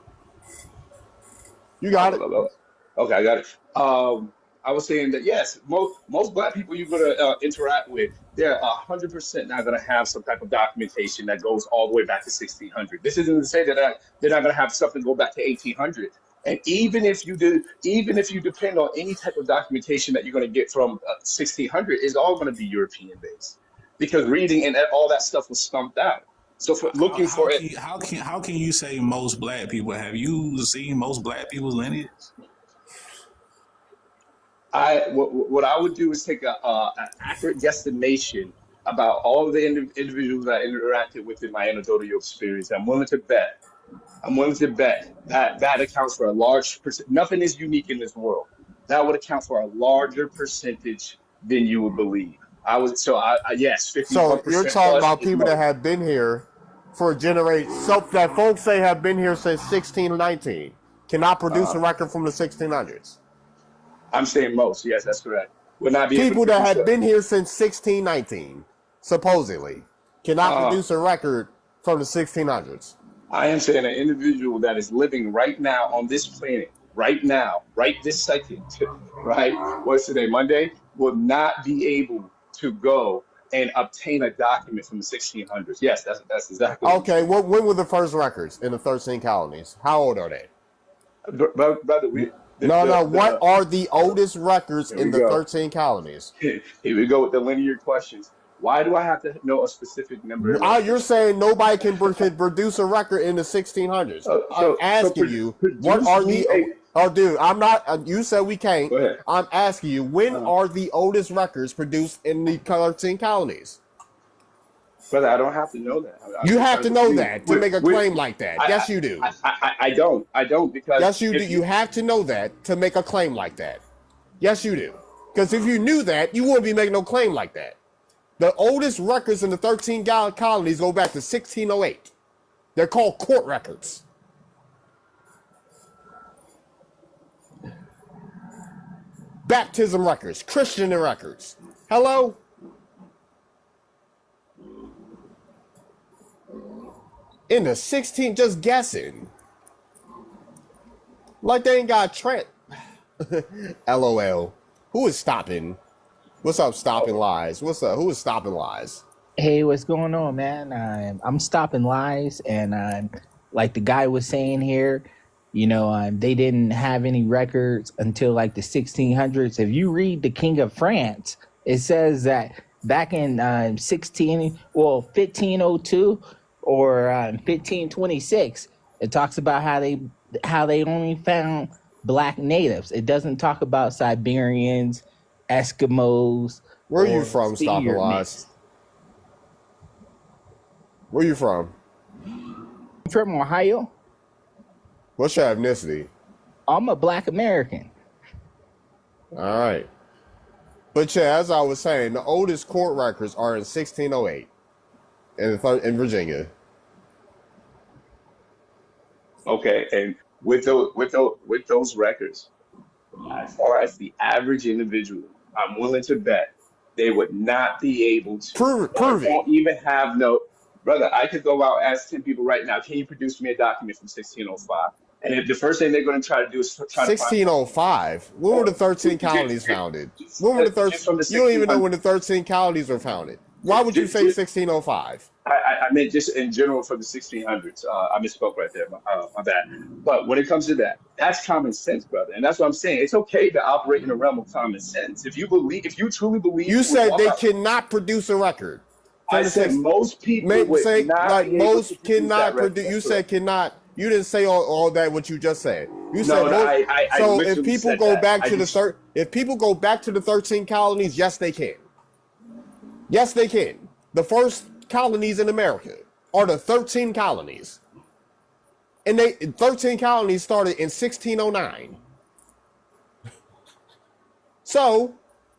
You got it. Okay, I got it. I was saying that yes, most Black people you're gonna interact with, they're 100% not gonna have some type of documentation that goes all the way back to 1600. This isn't to say that they're not gonna have something go back to 1800. And even if you depend on any type of documentation that you're gonna get from 1600, it's all gonna be European based. Because reading and all that stuff was stumped out. So how can you say most Black people? Have you seen most Black people's lineage? What I would do is take an accurate guesstimation about all of the individuals that I interacted with in my anecdotal experience. I'm willing to bet that accounts for a large percent. Nothing is unique in this world. That would account for a larger percentage than you would believe. Yes, 51%. So you're talking about people that have been here for a generation, so that folks say have been here since 1619, cannot produce a record from the 1600s. I'm saying most. Yes, that's correct. Would not be people that have been here since 1619, supposedly, cannot produce a record from the 1600s. I am saying an individual that is living right now on this planet, right now, right this second, right? What's today, Monday? Will not be able to go and obtain a document from the 1600s. Yes, that's exactly what Okay, when were the first records in the 13 colonies? How old are they? brother. What are the oldest records Here in we the go. 13 colonies? Here we go with the linear questions. Why do I have to know a specific number? You're saying nobody can produce a record in the 1600s. I'm asking you, what are the... Oh, dude, I'm not... You said we can't. Go ahead. I'm asking you, when are the oldest records produced in the 13 colonies? Brother, I don't have to know that. You have to know that to make a claim like that. Yes, you do. I don't because... Yes, you do. You have to know that to make a claim like that. Yes, you do. Because if you knew that, you wouldn't be making no claim like that. The oldest records in the 13 colonies go back to 1608. They're called court records. Baptism records, Christian records. Hello? In the 16, just guessing. Like they ain't got Trent. LOL. Who is stopping? What's up, Stopping Lies? What's up? Who is Stopping Lies? Hey, what's going on, man? I'm stopping lies, and like the guy was saying here, they didn't have any records until like the 1600s. If you read the King of France, it says that back in 1502 or 1526, it talks about how they only found black natives. It doesn't talk about Siberians, Eskimos. Where are you from, Stopping Lies? Where you from? I'm from Ohio. What's your ethnicity? I'm a Black American. All right. But yeah, as I was saying, the oldest court records are in 1608 in Virginia. Okay, and with those records, as far as the average individual, I'm willing to bet they would not be able to prove it. Won't even have no... Brother, I could go out and ask 10 people right now, can you produce me a document from 1605? And if the first thing they're going to try to do is try to find... 1605? When were the 13 colonies founded? When were the 13... You don't even know when the 13 colonies were founded. Why would you say 1605? I meant just in general for the 1600s. I misspoke right there. My bad. But when it comes to that, that's common sense, brother. And that's what I'm saying. It's okay to operate in the realm of common sense. If you truly believe... You said they cannot produce a record. I said most people would say, not like be able most to produce cannot that produce. record. You said cannot. You didn't say all that what you just said. You said No, I so. literally If people said go that. back I to just- if people go back to the 13 colonies, yes, they can. Yes, they can. The first colonies in America are the 13 colonies, and 13 colonies started in 1609. So,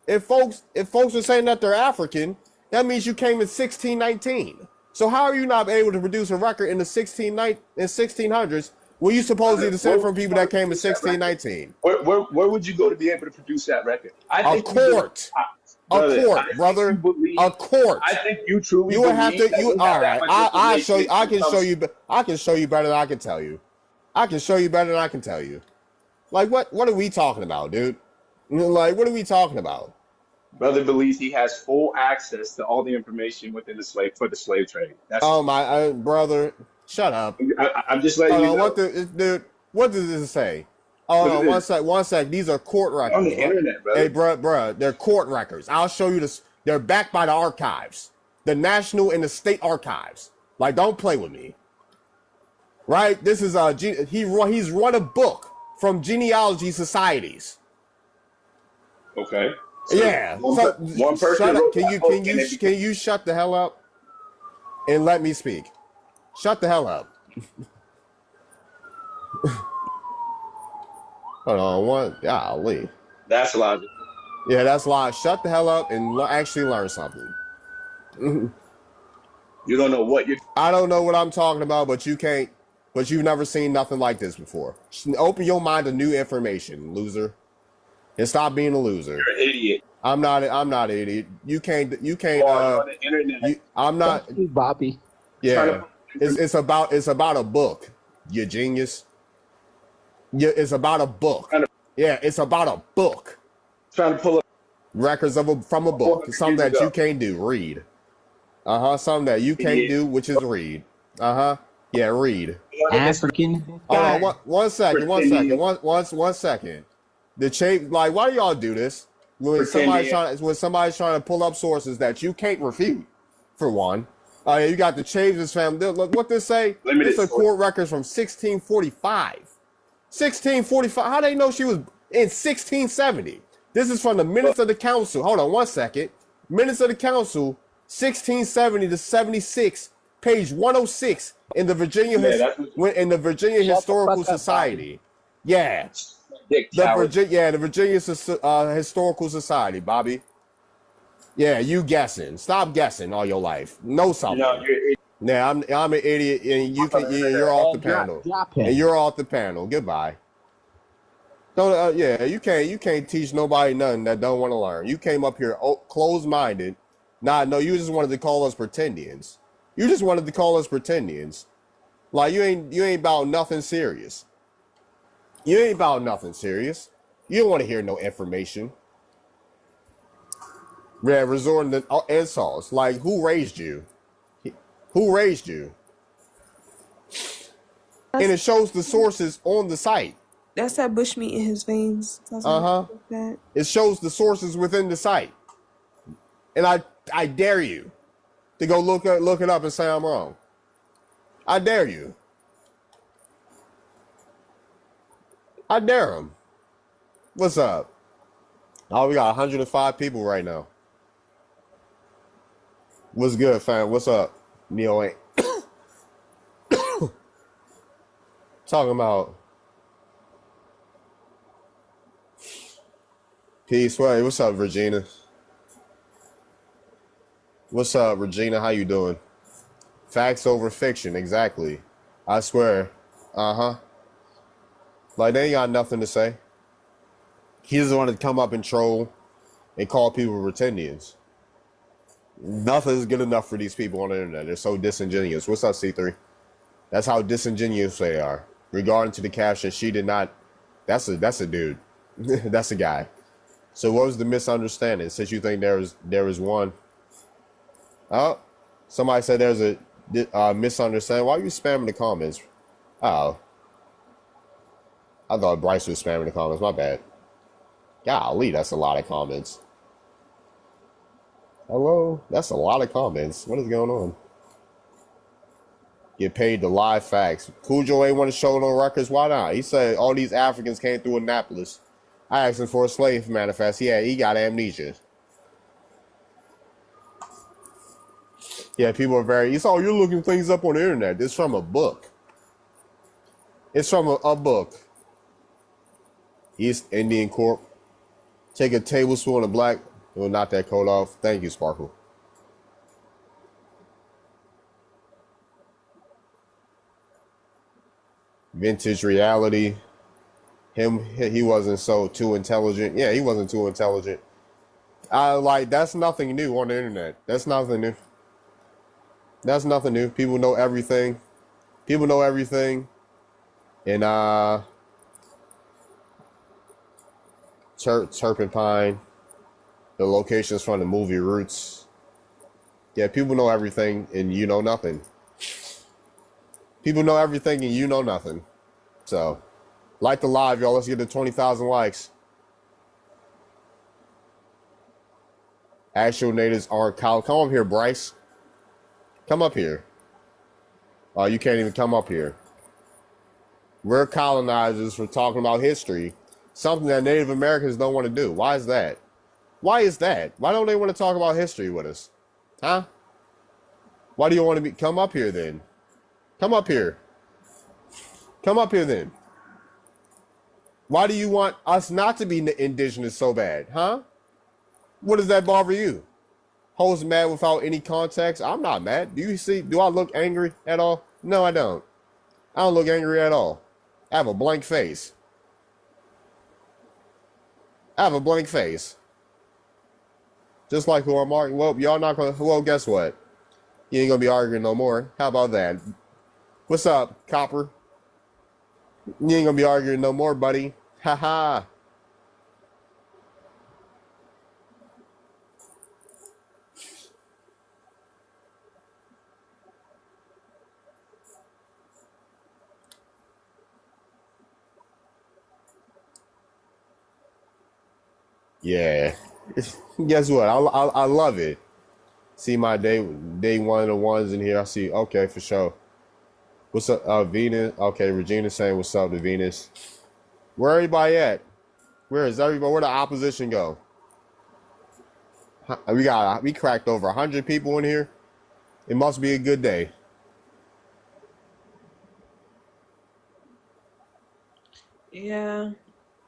if folks are saying that they're African, that means you came in 1619. So how are you not able to produce a record in the 1600s when you supposedly descend from people that came in 1619? Where would you go to be able to produce that record? A court, brother. A court. I think you truly. You would have to. believe that You we have all that right? much I show you. I can information show you. I can show you better than I can tell you. I can show you better than I can tell you. Like what? What are we talking about, dude? Like what are we talking about? Brother believes he has full access to all the information within the slave trade. That's Oh my brother, shut up. I'm just letting you know. What does this say? Oh, no, one sec. These are court records. On the internet, brother. Hey, bruh, they're court records. I'll show you this. They're backed by the archives, the national and the state archives. Like, don't play with me. Right? This is he's run a book from genealogy societies. Okay. So Yeah. one person. Shut up. wrote Can that you book, can and you it can you shut the hell up and let me speak? Shut the hell up. Hold on, what? Golly. That's logic. Yeah, that's why. Shut the hell up and actually learn something. You don't know what you're. I don't know what I'm talking about, but you can't. But you've never seen nothing like this before. Open your mind to new information, loser, and stop being a loser. You're an idiot. I'm not an idiot. You can't. You are on the internet. I'm not. Bobby. Yeah, it's about a book. You genius. Yeah, it's about a book. Yeah, it's about a book. Trying to pull up. Records from a book. 400 Something years that you ago. can't do. Read. Something that you can't do, which is read. Yeah, read. African Hold on, disguise. one second. Pretending. One second. The change, like, why do y'all do this when Pretending. somebody's trying to pull up sources that you can't refute? For one, you got the Chaves family. Look what this say. Limited This is source. court records from 1645. 1645. How they know she was in 1670? This is from the minutes of the council. Hold on one second. Minutes of the council, 1670 to 76, page 106 in the Virginia Yeah, Historical fuck up, Society. Yeah. Dick The coward. Virginia Historical Society, Bobby. Yeah, you guessing. Stop guessing all your life. Know something. You know, you're, Yeah, I'm an idiot, and you're off the panel. Drop him. And you're off the panel. Goodbye. Don't. You can't teach nobody nothing that don't want to learn. You came up here closed-minded. No, you just wanted to call us pretendians. You just wanted to call us pretendians. Like you ain't about nothing serious. You ain't about nothing serious. You don't want to hear no information. Yeah, resorting to insults. Like, who raised you? Who raised you? And it shows the sources on the site. That's that bushmeat in his veins. That. It shows the sources within the site. And I dare you to go look it up and say I'm wrong. I dare you. I dare him. What's up? Oh, we got 105 people right now. What's good, fam? What's up? Neil ain't talking about peace. Wait, what's up, Regina? What's up, Regina? How you doing? Facts over fiction, exactly. I swear. Like, they ain't got nothing to say. He doesn't want to come up and troll and call people pretendians. Nothing's good enough for these people on the internet. They're so disingenuous. What's up, C3? That's how disingenuous they are. Regarding to the caption, she did not. That's a dude. That's a guy. So what was the misunderstanding? Since you think there was one. Oh, somebody said there's a misunderstanding. Why are you spamming the comments? Oh, I thought Bryce was spamming the comments. My bad. Golly, that's a lot of comments. Hello? That's a lot of comments. What is going on? Get paid to lie facts. Cujo ain't want to show no records. Why not? He said all these Africans came through Annapolis. I asked him for a slave manifest. He got amnesia. Yeah, people are very... you're looking things up on the internet. It's from a book. It's from a book. East Indian Corp. Take a tablespoon of black... We'll knock that coat off. Thank you, Sparkle. Vintage reality. He wasn't too intelligent. Yeah, he wasn't too intelligent. That's nothing new on the internet. That's nothing new. That's nothing new. People know everything. People know everything. And Turpentine. The locations from the movie Roots. Yeah, people know everything and you know nothing. People know everything and you know nothing. So, like the live, y'all. Let's get to 20,000 likes. Actual natives aren't Come up here, Bryce. Come up here. Oh, you can't even come up here. We're colonizers for talking about history. Something that Native Americans don't want to do. Why is that? Why is that? Why don't they want to talk about history with us? Huh? Why do you want to come up here then? Come up here. Come up here then. Why do you want us not to be indigenous so bad? Huh? What does that bother you? Hoes mad without any context? I'm not mad. Do I look angry at all? No, I don't. I don't look angry at all. I have a blank face. I have a blank face. Just like who I'm arguing. Well, y'all not gonna. Well, guess what? You ain't gonna be arguing no more. How about that? What's up, Copper? You ain't gonna be arguing no more, buddy. Ha ha. Yeah. Guess what? I love it. See my day one of the ones in here. I see. Okay, for sure. What's up, Venus? Okay, Regina saying what's up to Venus. Where everybody at? Where is everybody? Where the opposition go? We cracked over 100 people in here. It must be a good day. Yeah.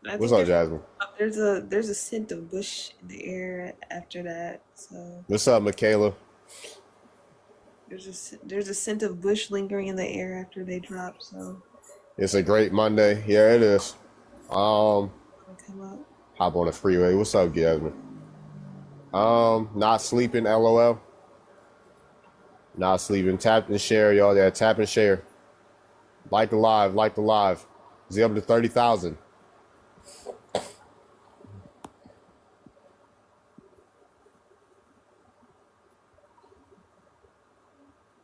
I What's think up, Jasmine? there's a scent of bush in the air after that. So What's up, Michaela? there's a scent of bush lingering in the air after they drop. So It's a great Monday. Yeah, it is. it'll come up. Hop on the freeway. What's up, Jasmine? Not sleeping, LOL. Not sleeping. Tap and share, y'all. Yeah, tap and share. Like the live, like the live. Is he up to 30,000?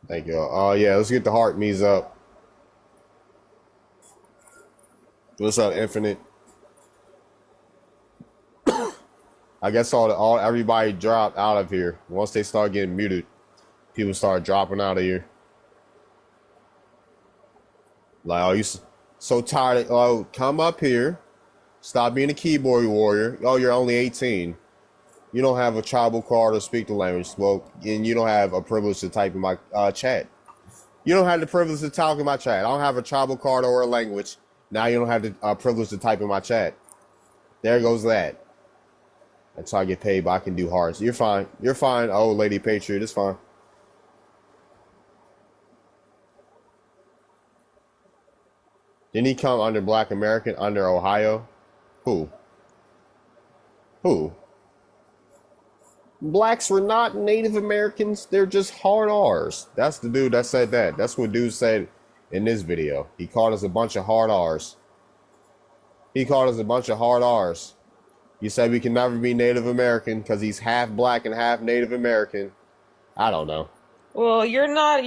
Thank you. Oh, yeah, let's get the heart me's up. What's up, Infinite? I guess everybody dropped out of here. Once they start getting muted, people start dropping out of here. Like, oh, you so tired. Oh, come up here. Stop being a keyboard warrior. Oh, you're only 18. You don't have a tribal card or speak the language. Well, and you don't have a privilege to type in my chat. You don't have the privilege to talk in my chat. I don't have a tribal card or a language. Now you don't have the privilege to type in my chat. There goes that. That's how I get paid, but I can do hearts. You're fine. You're fine. Oh, Lady Patriot, it's fine. Didn't he come under Black American, under Ohio? Who? Who? Blacks were not Native Americans. They're just hard R's. That's the dude that said that. That's what dude said in this video. He called us a bunch of hard R's. He called us a bunch of hard R's. He said we can never be Native American because he's half black and half Native American. I don't know. Well, you're not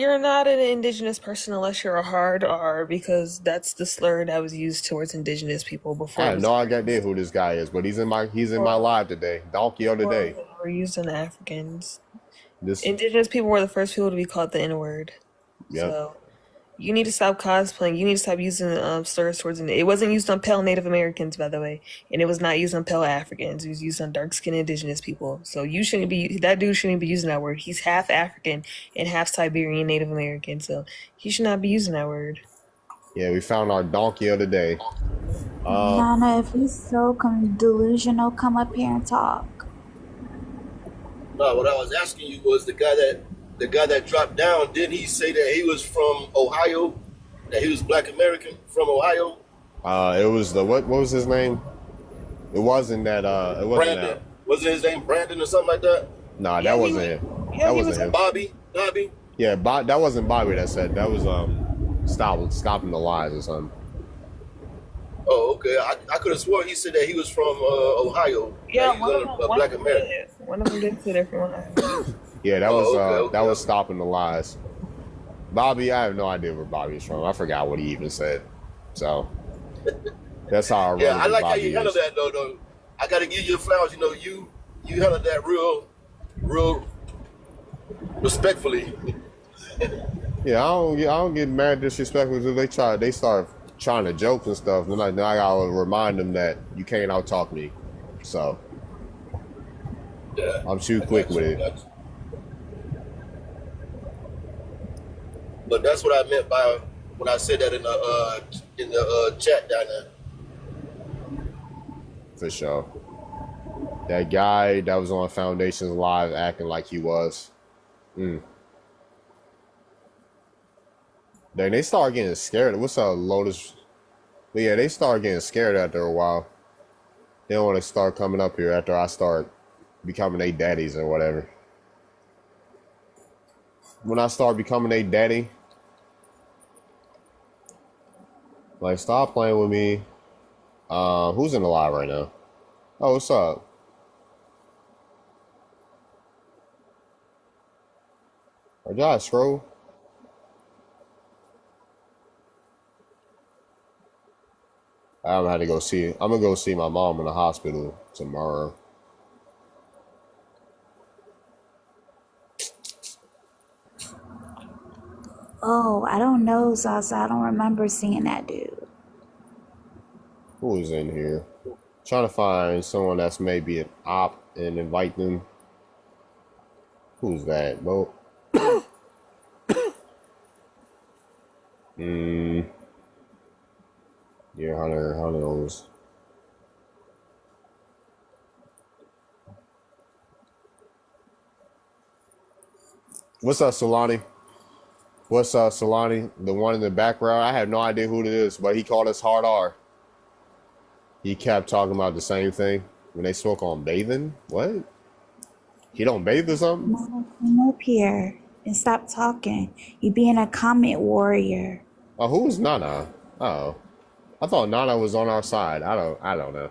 an indigenous person unless you're a hard R, because that's the slur that was used towards indigenous people before. I have no idea who this guy is, but he's in my live today. Donkey of the day. Were used on Africans. Indigenous people were the first people to be called the N-word. Yep. So you need to stop cosplaying. You need to stop using slurs towards it. Wasn't used on pale Native Americans, by the way, and it was not used on pale Africans. It was used on dark-skinned indigenous people. So that dude shouldn't be using that word. He's half African and half Siberian Native American, so he should not be using that word. Yeah, we found our donkey of the day. Nana, if he's so delusional, come up here and talk. No, what I was asking you was the guy that dropped down, didn't he say that he was from Ohio? That he was Black American from Ohio? It was what was his name? It wasn't that it wasn't Brandon. that. Wasn't his name Brandon or something like that? Nah, that wasn't him. That wasn't him. Bobby? Yeah, that wasn't Bobby that said. That was stopping the lies or something. Oh, okay. I could have sworn he said that he was from Ohio. Yeah, he was a Black American. One of them did say they're from Ohio. Yeah, that was stopping the lies. Bobby, I have no idea where Bobby's from. I forgot what he even said. So that's how I run. Yeah, I like Bobby how you handle that though. I got to give you flowers. You know, you handle that real respectfully. Yeah, I don't get mad disrespectful until they start trying to joke and stuff. Then I gotta remind them that you can't out talk me. So yeah, I'm too quick with it. But that's what I meant by when I said that in the chat down there. For sure. That guy that was on Foundations Live acting like he was. Then they start getting scared. What's up, Lotus? But yeah, they start getting scared after a while. They don't want to start coming up here after I start becoming their daddies or whatever. When I start becoming a daddy, like, stop playing with me. Who's in the live right now? Oh, what's up? Did I scroll? I'm gonna go see my mom in the hospital tomorrow. Oh, I don't know, Zaza. I don't remember seeing that dude. Who is in here? Trying to find someone that's maybe an op and invite them. Who's that, bro? Yeah, Hunter knows. What's up, Solani? What's up, Solani? The one in the background. I have no idea who it is, but he called us hard R. He kept talking about the same thing when they spoke on bathing. What? He don't bathe or something? Nana, come up here and stop talking. You being a comment warrior. Oh, who is Nana? Oh, I thought Nana was on our side. I don't know.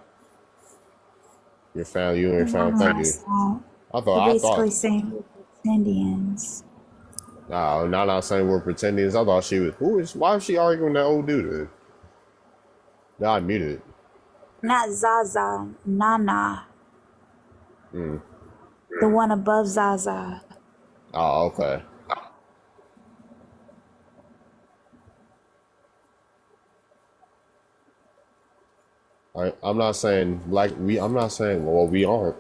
Your family, you and your family. Thank you. You're basically saying we're Indians. No, Nana saying we're pretending. I thought she was. Why is she arguing with that old dude? Now I muted. Not Zaza, Nana. Hmm. The one above Zaza. Oh, okay. I'm not saying I'm not saying well we aren't.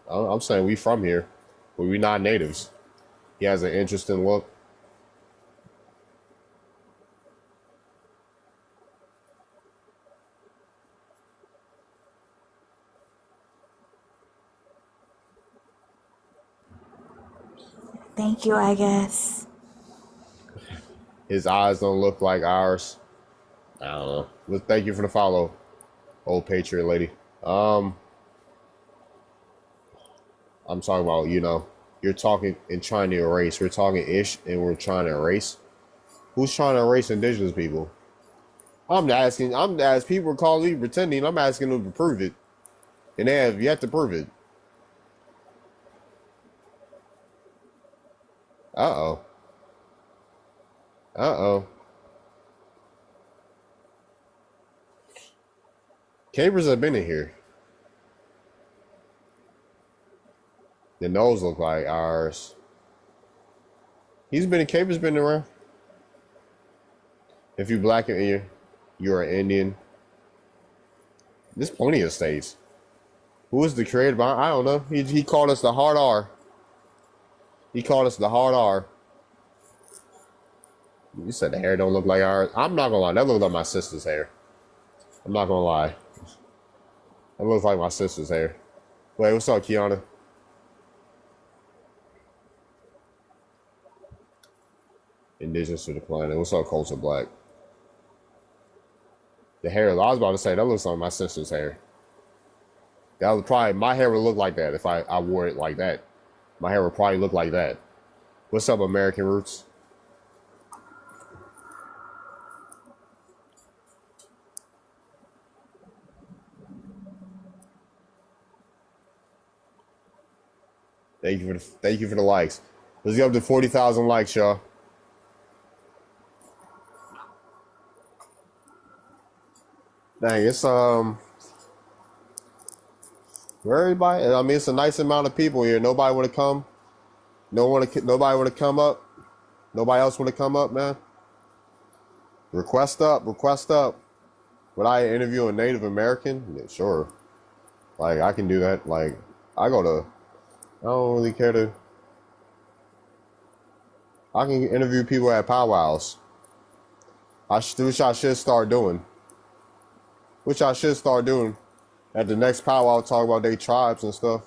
I'm saying we from here, but we not natives. He has an interesting look. Thank you, I guess. His eyes don't look like ours. I don't know. But thank you for the follow, old patriot lady. I'm talking about, you're talking and trying to erase. We're talking ish and we're trying to erase. Who's trying to erase indigenous people? I'm asking people are calling me pretending. I'm asking them to prove it. And they have yet to prove it. Uh-oh. Capers have been in here. The nose look like ours. Capers been around. If you black and you're an Indian. There's plenty of states. Who is the creator behind? I don't know. He called us the hard R. He called us the hard R. You said the hair don't look like ours. I'm not gonna lie. That looks like my sister's hair. I'm not gonna lie. That looks like my sister's hair. Wait, what's up, Kiana? Indigenous to the planet. What's up, Culture Black? The hair, I was about to say, that looks like my sister's hair. That was probably, my hair would look like that if I wore it like that. My hair would probably look like that. What's up, American Roots? Thank you for the likes. Let's get up to 40,000 likes, y'all. Dang, it's for everybody. I mean, it's a nice amount of people here. Nobody want to come. Nobody want to come up. Nobody else want to come up, man. Request up. Would I interview a Native American? Yeah, sure. Like I can do that. Like I don't really care to. I can interview people at powwows. Which I should start doing. At the next powwow, talk about their tribes and stuff.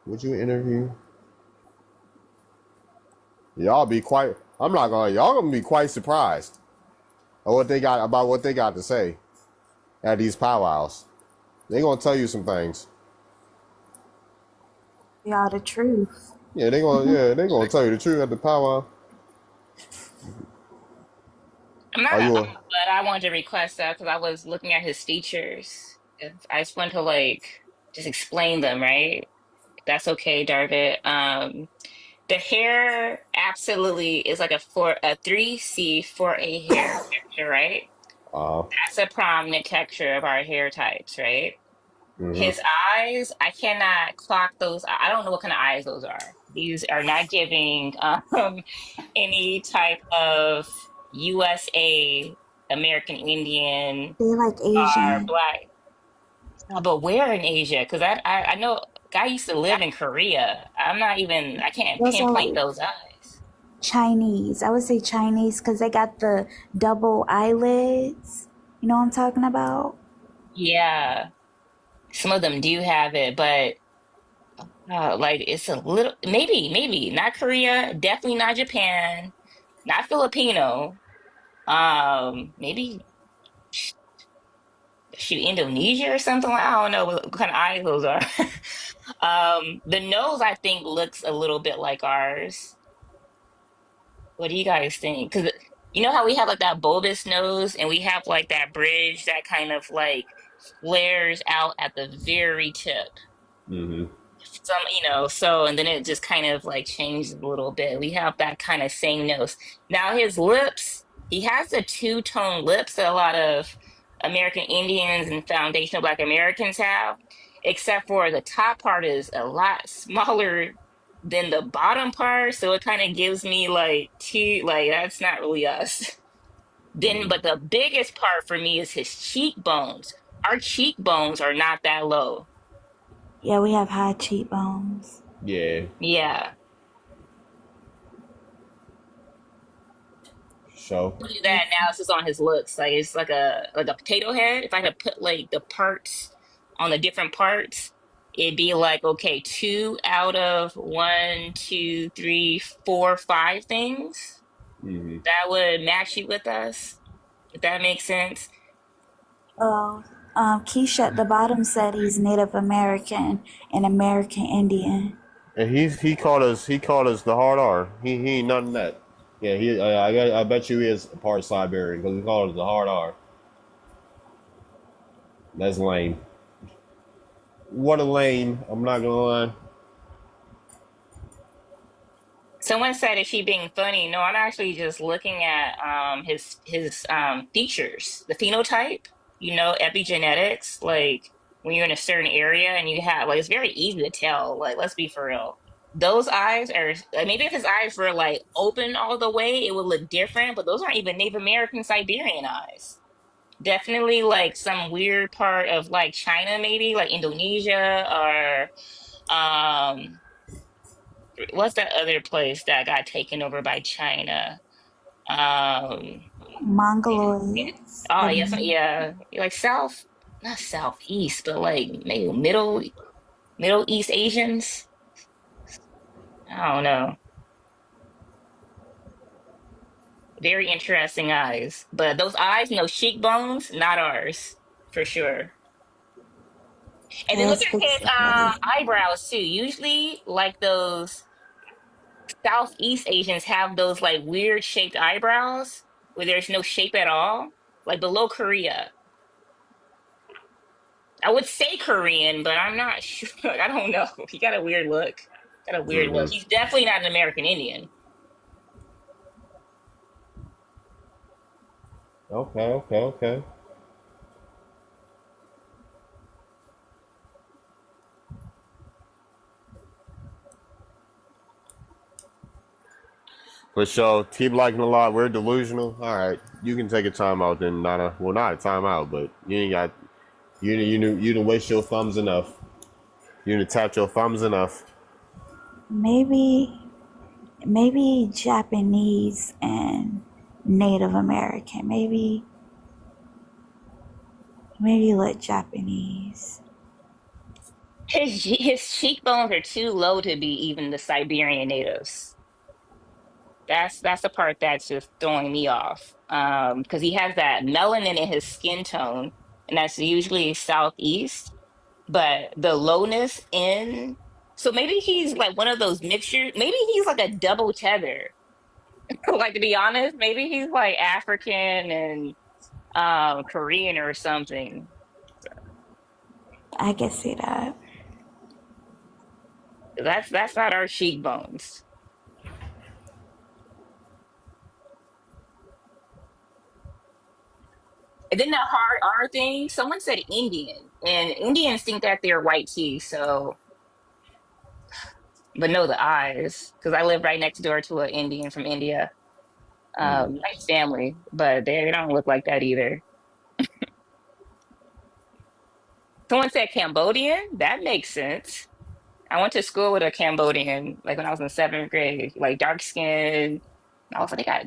Would you interview? Y'all be quite. I'm not gonna. Y'all gonna be quite surprised at what they got to say at these powwows. They gonna tell you some things. Y'all the truth. Yeah, they gonna tell you the truth at the powwow. I'm not, but I wanted to request that because I was looking at his features. I just want to just explain them, right? That's okay, Darvit. The hair absolutely is like a 3C for a hair texture, right? That's a prominent texture of our hair types, right? Hmm. His eyes, I cannot clock those. I don't know what kind of eyes those are. These are not giving any type of USA American Indian They like or Asian. black. But where in Asia? Because I know guy used to live in Korea. I can't Those are pinpoint like those eyes. Chinese. I would say Chinese because they got the double eyelids. You know what I'm talking about? Yeah, some of them do have it, but like it's a little maybe not Korea, definitely not Japan, not Filipino. Maybe shoot Indonesia or something. I don't know what kind of eyes those are. The nose I think looks a little bit like ours. What do you guys think? Because you know how we have like that bulbous nose and we have like that bridge that kind of like flares out at the very tip. Hmm. Some, so and then it just kind of like changes a little bit. We have that kind of same nose. Now his lips, he has the two-tone lips that a lot of American Indians and foundational Black Americans have, except for the top part is a lot smaller than the bottom part. So it kind of gives me like two, like that's not really us. Then, but the biggest part for me is his cheekbones. Our cheekbones are not that low. Yeah, we have high cheekbones. Yeah. Yeah. So. Do that analysis on his looks. Like it's like a potato head. If I had put like the parts on the different parts, it'd be like, okay, 2 out of 1, 2, 3, 4, 5 things Hmm. that would match you with us. If that makes sense. Oh, Keisha at the bottom said he's Native American and American Indian. And he called us the hard R. He ain't nothing that. Yeah, I bet you he is part Siberian because he called us the hard R. That's lame. What a lame. I'm not gonna lie. Someone said, is she being funny? No, I'm actually just looking at his features, the phenotype, epigenetics, like when you're in a certain area and you have like it's very easy to tell, like let's be for real. Those eyes are like, maybe if his eyes were like open all the way, it would look different, but those aren't even Native American Siberian eyes. Definitely like some weird part of like China, maybe like Indonesia or what's that other place that got taken over by China? Um, Mongoloids. oh yes, yeah, like not southeast, but like maybe Middle East Asians. I don't know. Very interesting eyes, but those eyes and those cheekbones, not ours for sure. And then look Yes, at his eyebrows too. Usually, like those Southeast Asians have those like weird shaped eyebrows where there's no shape at all, like below Korea. I would say Korean, but I'm not sure. I don't know. He got a weird look. Got a weird Hmm. look. He's definitely not an American Indian. Okay. For sure. Keep liking a lot. We're delusional. All right, you can take a timeout then, Nana. Well, not a timeout, but you ain't got. You didn't waste your thumbs enough. You didn't tap your thumbs enough. Maybe Japanese and Native American. Maybe like Japanese. His cheekbones are too low to be even the Siberian natives. That's the part that's just throwing me off. Because he has that melanin in his skin tone, and that's usually southeast. But the lowness in, so maybe he's like one of those mixtures. Maybe he's like a double tether. Like to be honest, maybe he's like African and Korean or something. I can see that. That's not our cheekbones. And then the hard R thing, someone said Indian, and Indians think that they're white too. So, but no, the eyes, because I live right next door to an Indian from India. Nice family, but they don't look like that either. Someone said Cambodian. That makes sense. I went to school with a Cambodian, like when I was in seventh grade, like dark skin. I was like, they got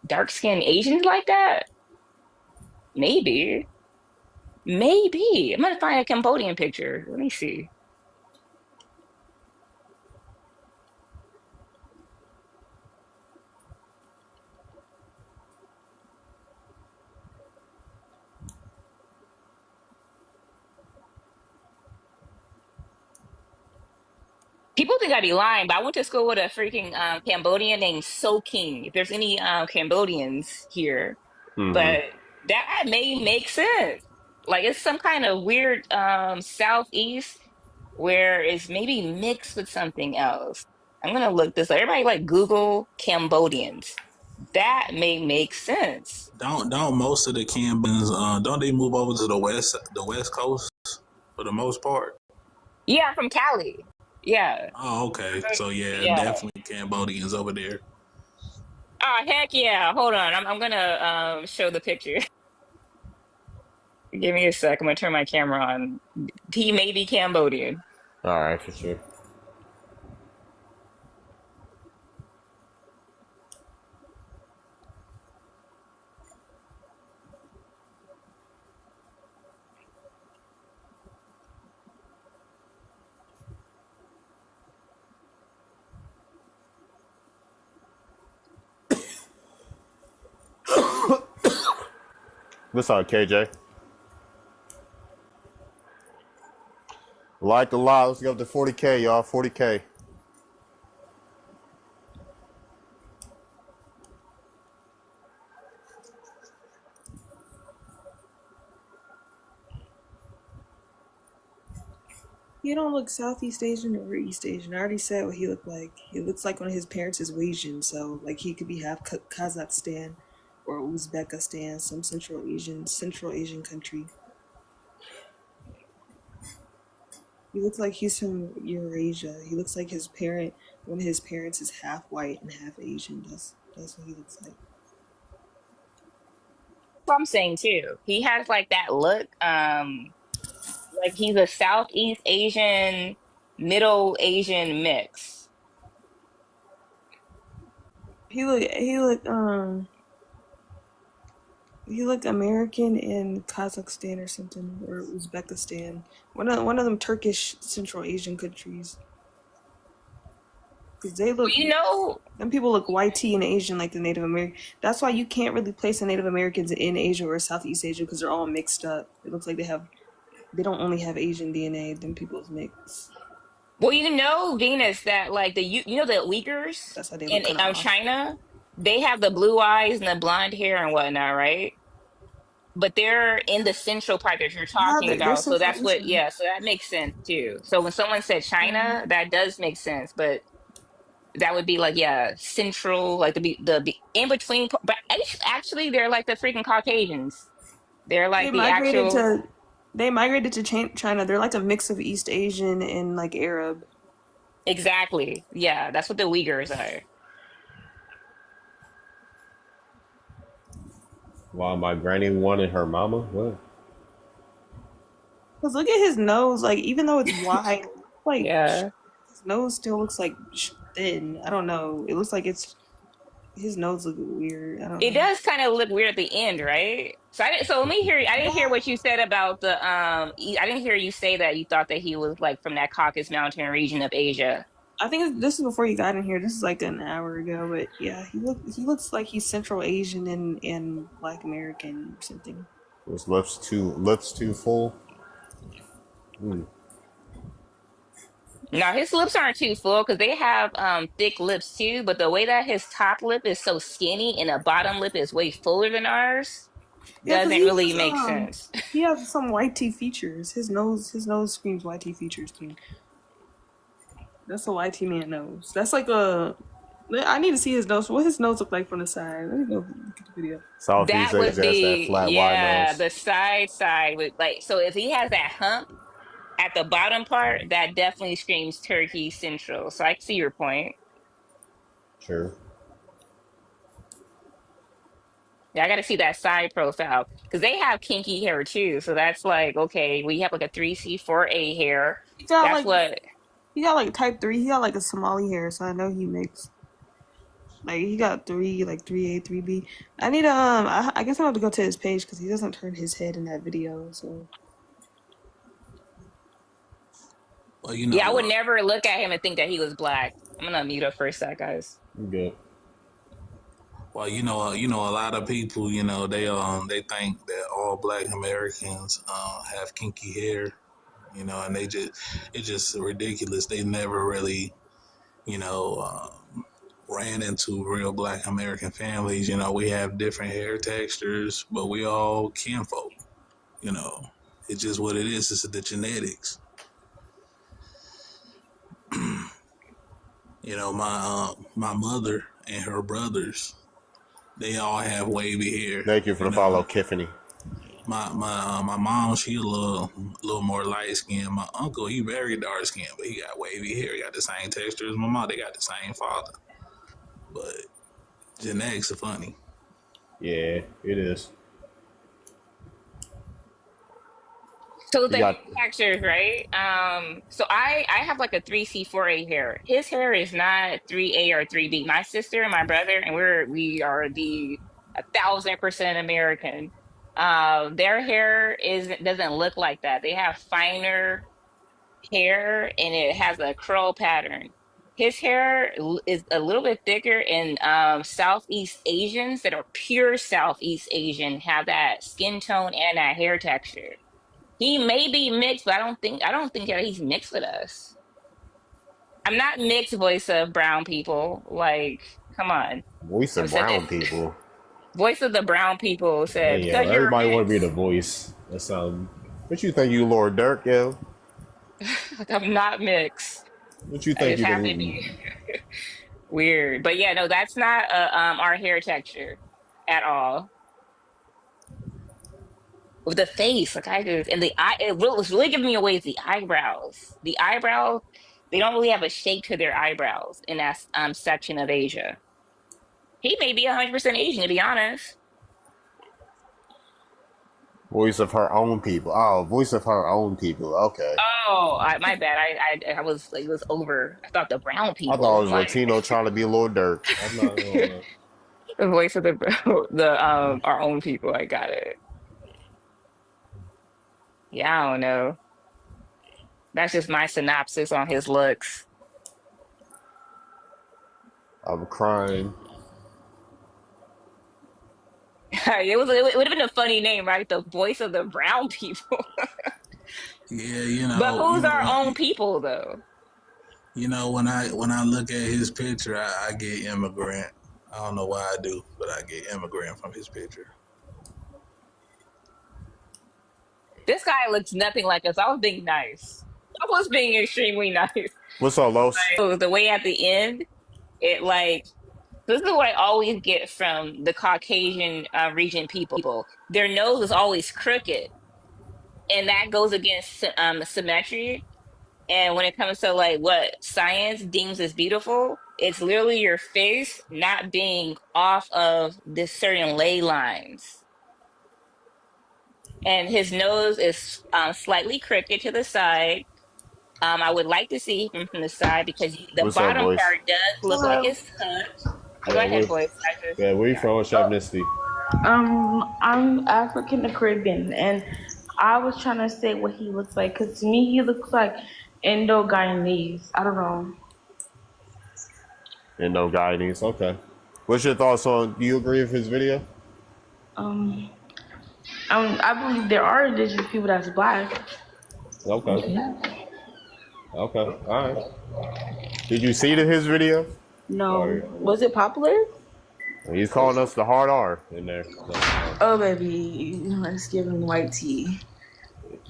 dark skinned Asians like that? Maybe. Maybe. I'm gonna find a Cambodian picture. Let me see. People think I'd be lying, but I went to school with a freaking Cambodian named So King. If there's any Cambodians here, but that may make sense. Like it's some kind of weird southeast where it's maybe mixed with something else. I'm gonna look this up. Everybody like Google Cambodians. That may make sense. Don't most of the Cambodians don't they move over to the west coast for the most part? Yeah, I'm from Cali. Yeah. Oh, okay. So yeah, Yeah. definitely Cambodians over there. Oh heck yeah. Hold on. I'm gonna show the picture. Give me a sec. I'm gonna turn my camera on. He may be Cambodian. All right, for sure. What's up, KJ? Like a lot. Let's go up to 40K, y'all. 40K. He don't look Southeast Asian or East Asian. I already said what he looked like. He looks like one of his parents is Asian, so like he could be half Kazakhstan or Uzbekistan, some Central Asian country. He looks like he's from Eurasia. He looks like one of his parents is half white and half Asian. That's what he looks like. What I'm saying too. He has like that look. Like he's a Southeast Asian, Middle Asian mix. He looked American in Kazakhstan or something, or Uzbekistan. One of them Turkish Central Asian countries. Because they look, them people look white and Asian like the Native American. That's why you can't really place the Native Americans in Asia or Southeast Asia because they're all mixed up. It looks like they don't only have Asian DNA. Them people's mix. Well, Venus, that like the Uyghurs That's how they in look China, they have the blue eyes and the blonde hair and whatnot, right? But they're in the central part that you're talking about. So that's so that makes sense too. So when someone said China, that does make sense. But that would be like, central, like the in between. But actually, they're like the freaking Caucasians. They're like They migrated to China. They're like a mix of East Asian and like Arab. Exactly. Yeah, that's what the Uyghurs are. Wow, my granny wanted her mama? What? Because look at his nose. Like, even though it's wide, like, his nose still looks like thin. I don't know. It looks like his nose looks weird. I don't know. It does kind of look weird at the end, right? So let me hear. I didn't hear what you said about the I didn't hear you say that you thought that he was like from that Caucasus Mountain region of Asia. I think this is before you got in here. This is like an hour ago, but yeah, he looks like he's Central Asian and Black American or something. His lips too full. No, his lips aren't too full because they have thick lips too. But the way that his top lip is so skinny and the bottom lip is way fuller than ours doesn't really make sense. He has some white teeth features. His nose screams white teeth features to me. That's a white man nose. That's like a I need to see his nose. What his nose look like from the side? Let me go look at the video. Southeast That would Asia has that be, flat wide yeah, nose. the side with like, so if he has that hump at the bottom part, that definitely screams Turkey Central. So I see your point. Sure. Yeah, I got to see that side profile because they have kinky hair too. So that's like, okay, we have like a 3C, 4A hair. He got That's like what, he got like type 3. He got like a Somali hair, so I know he mixed. Like he got 3, like 3A, 3B. I need I guess I have to go to his page because he doesn't turn his head in that video. So Well, yeah, I would never look at him and think that he was black. I'm gonna mute up for a sec, guys. Good. Well, a lot of people, they think that all Black Americans have kinky hair, and it's just ridiculous. They never really, ran into real Black American families. We have different hair textures, but we all kinfolk. It's just what it is. It's the genetics. My mother and her brothers, they all have wavy hair. Thank you for the follow, Tiffany. My mom, she a little more light skinned. My uncle, he very dark skinned, but he got wavy hair. He got the same texture as my mom. They got the same father. But genetics are funny. Yeah, it is. So the hair textures, right? So I have like a 3C, 4A hair. His hair is not 3A or 3B. My sister and my brother, and we are the 1,000% American. Their hair doesn't look like that. They have finer hair and it has a curl pattern. His hair is a little bit thicker, and Southeast Asians that are pure Southeast Asian have that skin tone and that hair texture. He may be mixed, but I don't think that he's mixed with us. I'm not mixed, voice of brown people. Like, come on. Voice of brown people. Voice of the brown people said, Hey, yo, everybody want to be the voice. That's what you think, you Lord Dirk, yo? I'm not mixed. What you think you can be? Weird, but yeah, no, that's not our hair texture at all. With the face, like I do, and the eye, what's really giving me away is the eyebrows. The eyebrows, they don't really have a shape to their eyebrows in that section of Asia. He may be 100% Asian, to be honest. Voice of her own people. Oh, voice of her own people. Okay. Oh, my bad. I was like, it was over. I thought the brown people. I thought it was Latino trying to be Lord Dirk. I'm not the voice of our own people. I got it. Yeah, I don't know. That's just my synopsis on his looks. I'm crying. It would have been a funny name, right? The voice of the brown people. Yeah, But who's our own people, though? When I look at his picture, I get immigrant. I don't know why I do, but I get immigrant from his picture. This guy looks nothing like us. I was being nice. I was being extremely nice. What's up, Los? Like, the way at the end, this is what I always get from the Caucasian region people. Their nose is always crooked, and that goes against symmetry. And when it comes to like what science deems as beautiful, it's literally your face not being off of this certain ley lines. And his nose is slightly crooked to the side. I would like to see him from the side because the bottom part does look like it's cut. Go ahead, boys. Yeah, where you from? What's your ethnicity? I'm African and Caribbean, and I was trying to say what he looks like because to me he looks like Indo-Guyanese. I don't know. Indo-Guyanese. Okay. What's your thoughts on? Do you agree with his video? I believe there are indigenous people that's black. Okay. Yeah. Okay. All right. Did you see his video? No. Was it popular? He's calling us the hard R in there. Oh, baby. Let's give him white tea.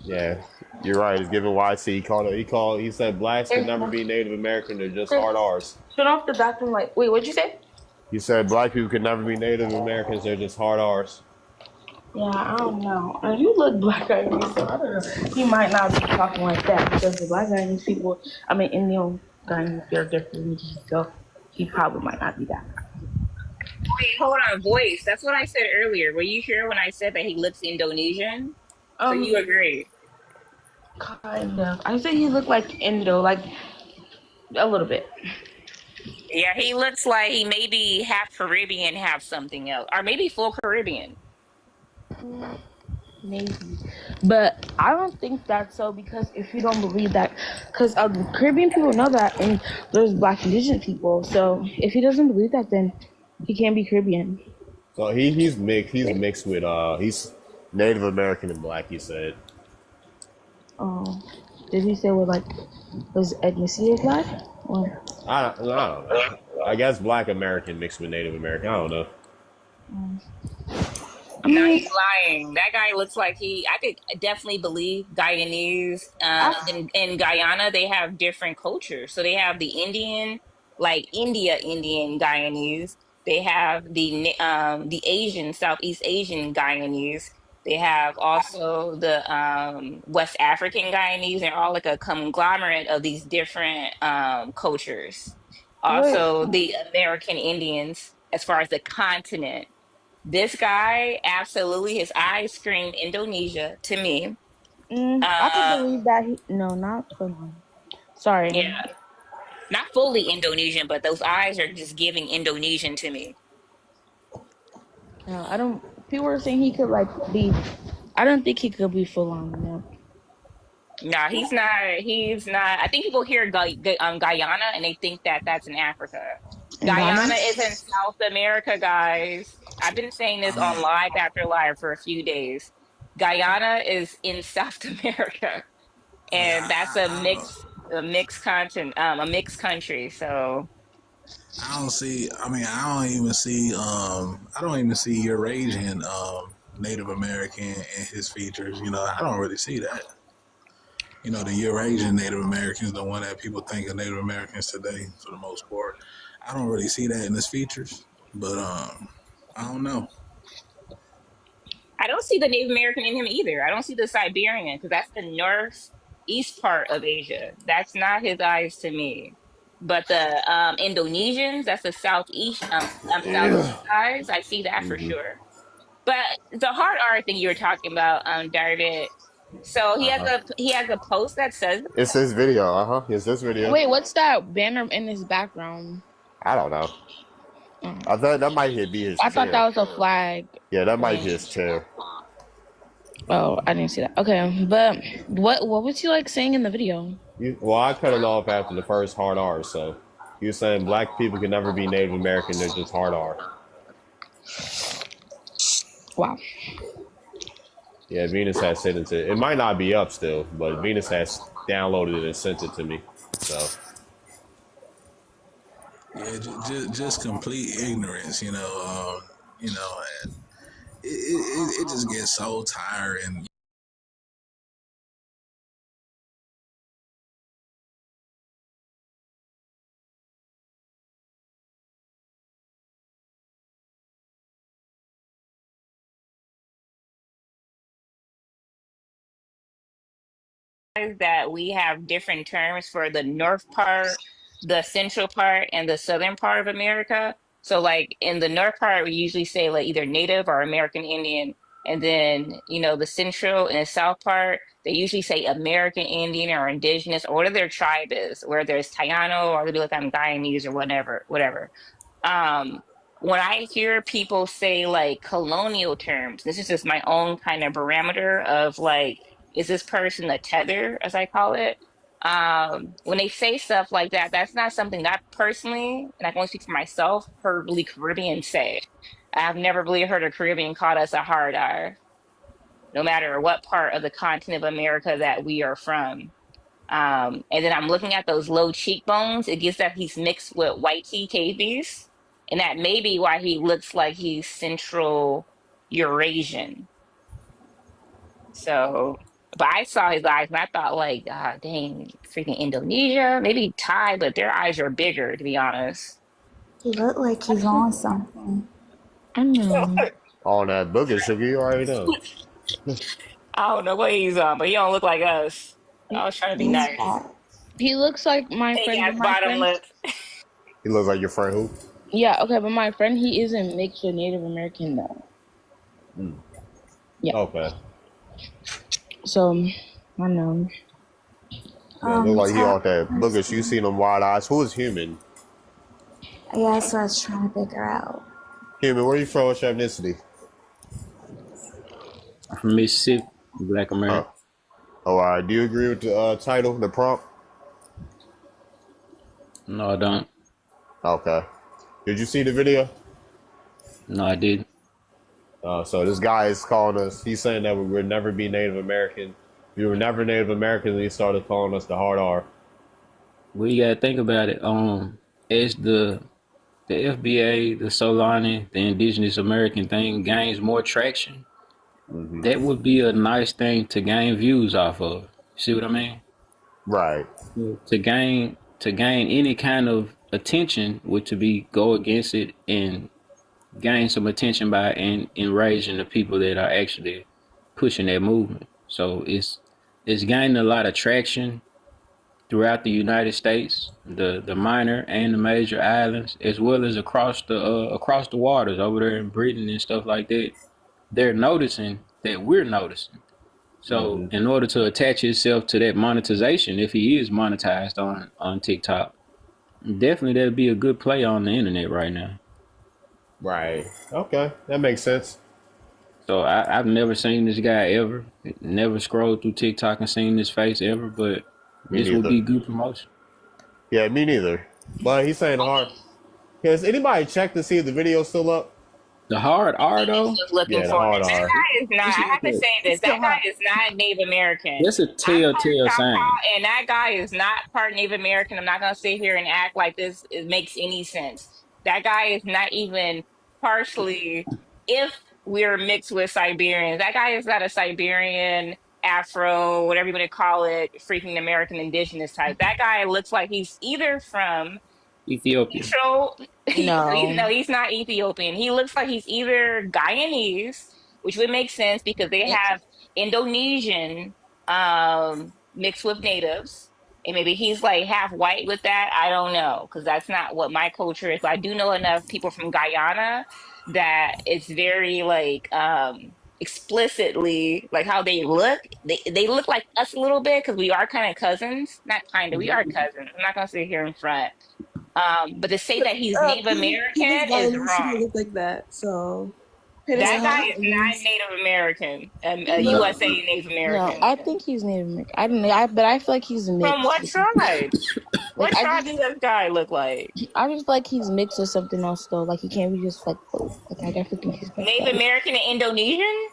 Yeah, you're right. It's giving YC. He said blacks could never be Native American. They're just hard R's. Turn off the bathroom light. Wait, what'd you say? He said black people could never be Native Americans. They're just hard R's. Yeah, I don't know. You look black Guyanese, so I don't know. He might not be talking like that because the black Guyanese people, Indian Guyanese, they're different. So he probably might not be that. Wait, hold on, voice. That's what I said earlier. Were you here when I said that he looks Indonesian? So you agree? Kind of. I say he looked like Indo, like a little bit. Yeah, he looks like he may be half Caribbean, half something else, or maybe full Caribbean. Maybe, but I don't think that's so because if you don't believe that, because Caribbean people know that, and there's Black indigenous people. So if he doesn't believe that, then he can't be Caribbean. So he's mixed. He's mixed with he's Native American and black. He said. Oh, did he say what was ethnicity of black? Or? I don't know. I guess Black American mixed with Native American. I don't know. No, he's lying. That guy looks like I could definitely believe Guyanese. In Guyana, they have different cultures. So they have the Indian, like Indian Guyanese. They have the Asian, Southeast Asian Guyanese. They have also the West African Guyanese. They're all like a conglomerate of these different cultures. Also, the American Indians, as far as the continent. This guy, absolutely, his eyes scream Indonesia to me. I can believe that. No, not fully. Sorry. Yeah, not fully Indonesian, but those eyes are just giving Indonesian to me. No, I don't. People were saying he could be. I don't think he could be full on. No. No, he's not. He's not. I think people hear Guyana and they think that that's in Africa. Guyana is in South America, guys. I've been saying this on Live After Live for a few days. Guyana is in South America, and that's a mixed continent, a mixed country. So I don't see. I don't even see Eurasian Native American in his features. I don't really see that. The Eurasian Native Americans, the one that people think of Native Americans today, for the most part. I don't really see that in his features, but I don't know. I don't see the Native American in him either. I don't see the Siberian because that's the northeast part of Asia. That's not his eyes to me. But the Indonesians, that's the southeast eyes. I see that for sure. But the hard R thing you were talking about, David. So he has a post that says it's his video. It's this video. Wait, what's that banner in his background? I don't know. I thought that might be his chair. I thought that was a flag. Yeah, that might be his chair. Oh, I didn't see that. Okay, but what was he saying in the video? I cut it off after the first hard R. So he was saying black people can never be Native American. They're just hard R. Wow. Yeah, Venus has sent it to. It might not be up still, but Venus has downloaded it and sent it to me. So. Yeah, just complete ignorance, and it just gets so tiring. That we have different terms for the north part, the central part, and the southern part of America. So in the north part, we usually say either Native or American Indian. And then, the central and the south part, they usually say American Indian or indigenous or whatever their tribe is, whether it's Taino or they'll be I'm Guyanese or whatever. When I hear people say colonial terms, this is just my own kind of parameter of is this person a tether, as I call it? When they say stuff like that, that's not something that I personally, and I can only speak for myself, heard really Caribbeans say. I've never really heard a Caribbean call us a hard R, no matter what part of the continent of America that we are from. And then I'm looking at those low cheekbones. It gives that he's mixed with white TKBs, and that may be why he looks like he's Central Eurasian. So But I saw his eyes and I thought, like, ah, dang, freaking Indonesia, maybe Thai, but their eyes are bigger, to be honest. He looked like he's on something. I know. On that booger sugar, you already know. I don't know what he's on, but he don't look like us. I was trying to be He's nice. fat. He looks like my Big friend. ass But my bottom friend, lip. He looks like your friend who? yeah, okay, but my friend, he isn't mixed with Native American though. Yeah. Okay. So, I don't know. Yeah, look like he on that booger. You seen them wide eyes. Who is Human? Yeah, that's what I was trying to figure out. Human, where you from? What's your ethnicity? I'm from Mississippi, Black American. Oh, all right. Do you agree with the title, the prompt? No, I don't. Okay. Did you see the video? No, I didn't. So this guy is calling us. He's saying that we would never be Native American. We were never Native American, and he started calling us the hard R. Well, you gotta think about it. As the FBA, the Solani, the Indigenous American thing gains more traction, that would be a nice thing to gain views off of. See what I mean? Right. To gain any kind of attention would to be go against it and gain some attention by enraging the people that are actually pushing that movement. So it's gaining a lot of traction throughout the United States, the minor and the major islands, as well as across the waters over there in Britain and stuff like that. They're noticing that we're noticing. So in order to attach itself to that monetization, if he is monetized on TikTok, definitely that'd be a good play on the internet right now. Right. Okay. That makes sense. So I've never seen this guy ever. Never scrolled through TikTok and seen his face ever, but this would be good promotion. Yeah, me neither. But he's saying hard. Has anybody checked to see if the video's still up? The hard R though? Looking Yeah, the for hard it. That R. guy is not. I have to say this. That guy is not Native American. That's a telltale sign. And that guy is not part Native American. I'm not gonna sit here and act like this it makes any sense. That guy is not even partially. If we're mixed with Siberians, that guy is not a Siberian, Afro, whatever you want to call it, freaking American indigenous type. That guy looks like he's either from Ethiopia. No, he's not Ethiopian. He looks like he's either Guyanese, which would make sense because they have Indonesian mixed with natives. And maybe he's like half white with that. I don't know, because that's not what my culture is. But I do know enough people from Guyana that it's very like explicitly like how they look. They look like us a little bit because we are kind of cousins. Not kind of, we are cousins. I'm not gonna sit here in front. But to say that he's Native American is wrong. She don't look like that. So that guy is not Native American. USA Native American. No, I think he's Native American. But I feel like he's mixed. From what tribe? What tribe does this guy look like? I just like he's mixed with something else though. Like he can't be just like I definitely think he's Native American and Indonesian.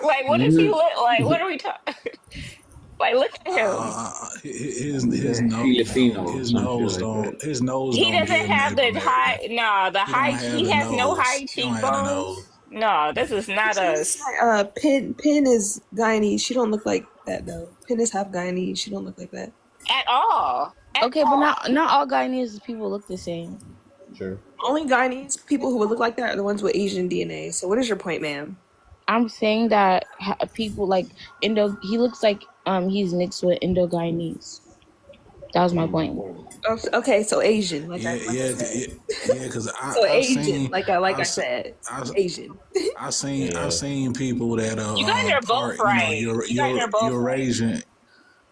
Like what does he look like? What are we talking? Like look at him. His nose don't. He doesn't have the high. No, the high. He has no high cheekbones. No, this is not us. Pin is Guyanese. She don't look like that though. Pin is half Guyanese. She don't look like that at all. Okay, but not all Guyanese people look the same. Sure. Only Guyanese people who would look like that are the ones with Asian DNA. So what is your point, ma'am? I'm saying that people like he looks like he's mixed with Indo-Guyanese. That was my point. Okay, so Asian, because so Asian, I said, Asian. I've seen people that are you guys are both right. Eurasian.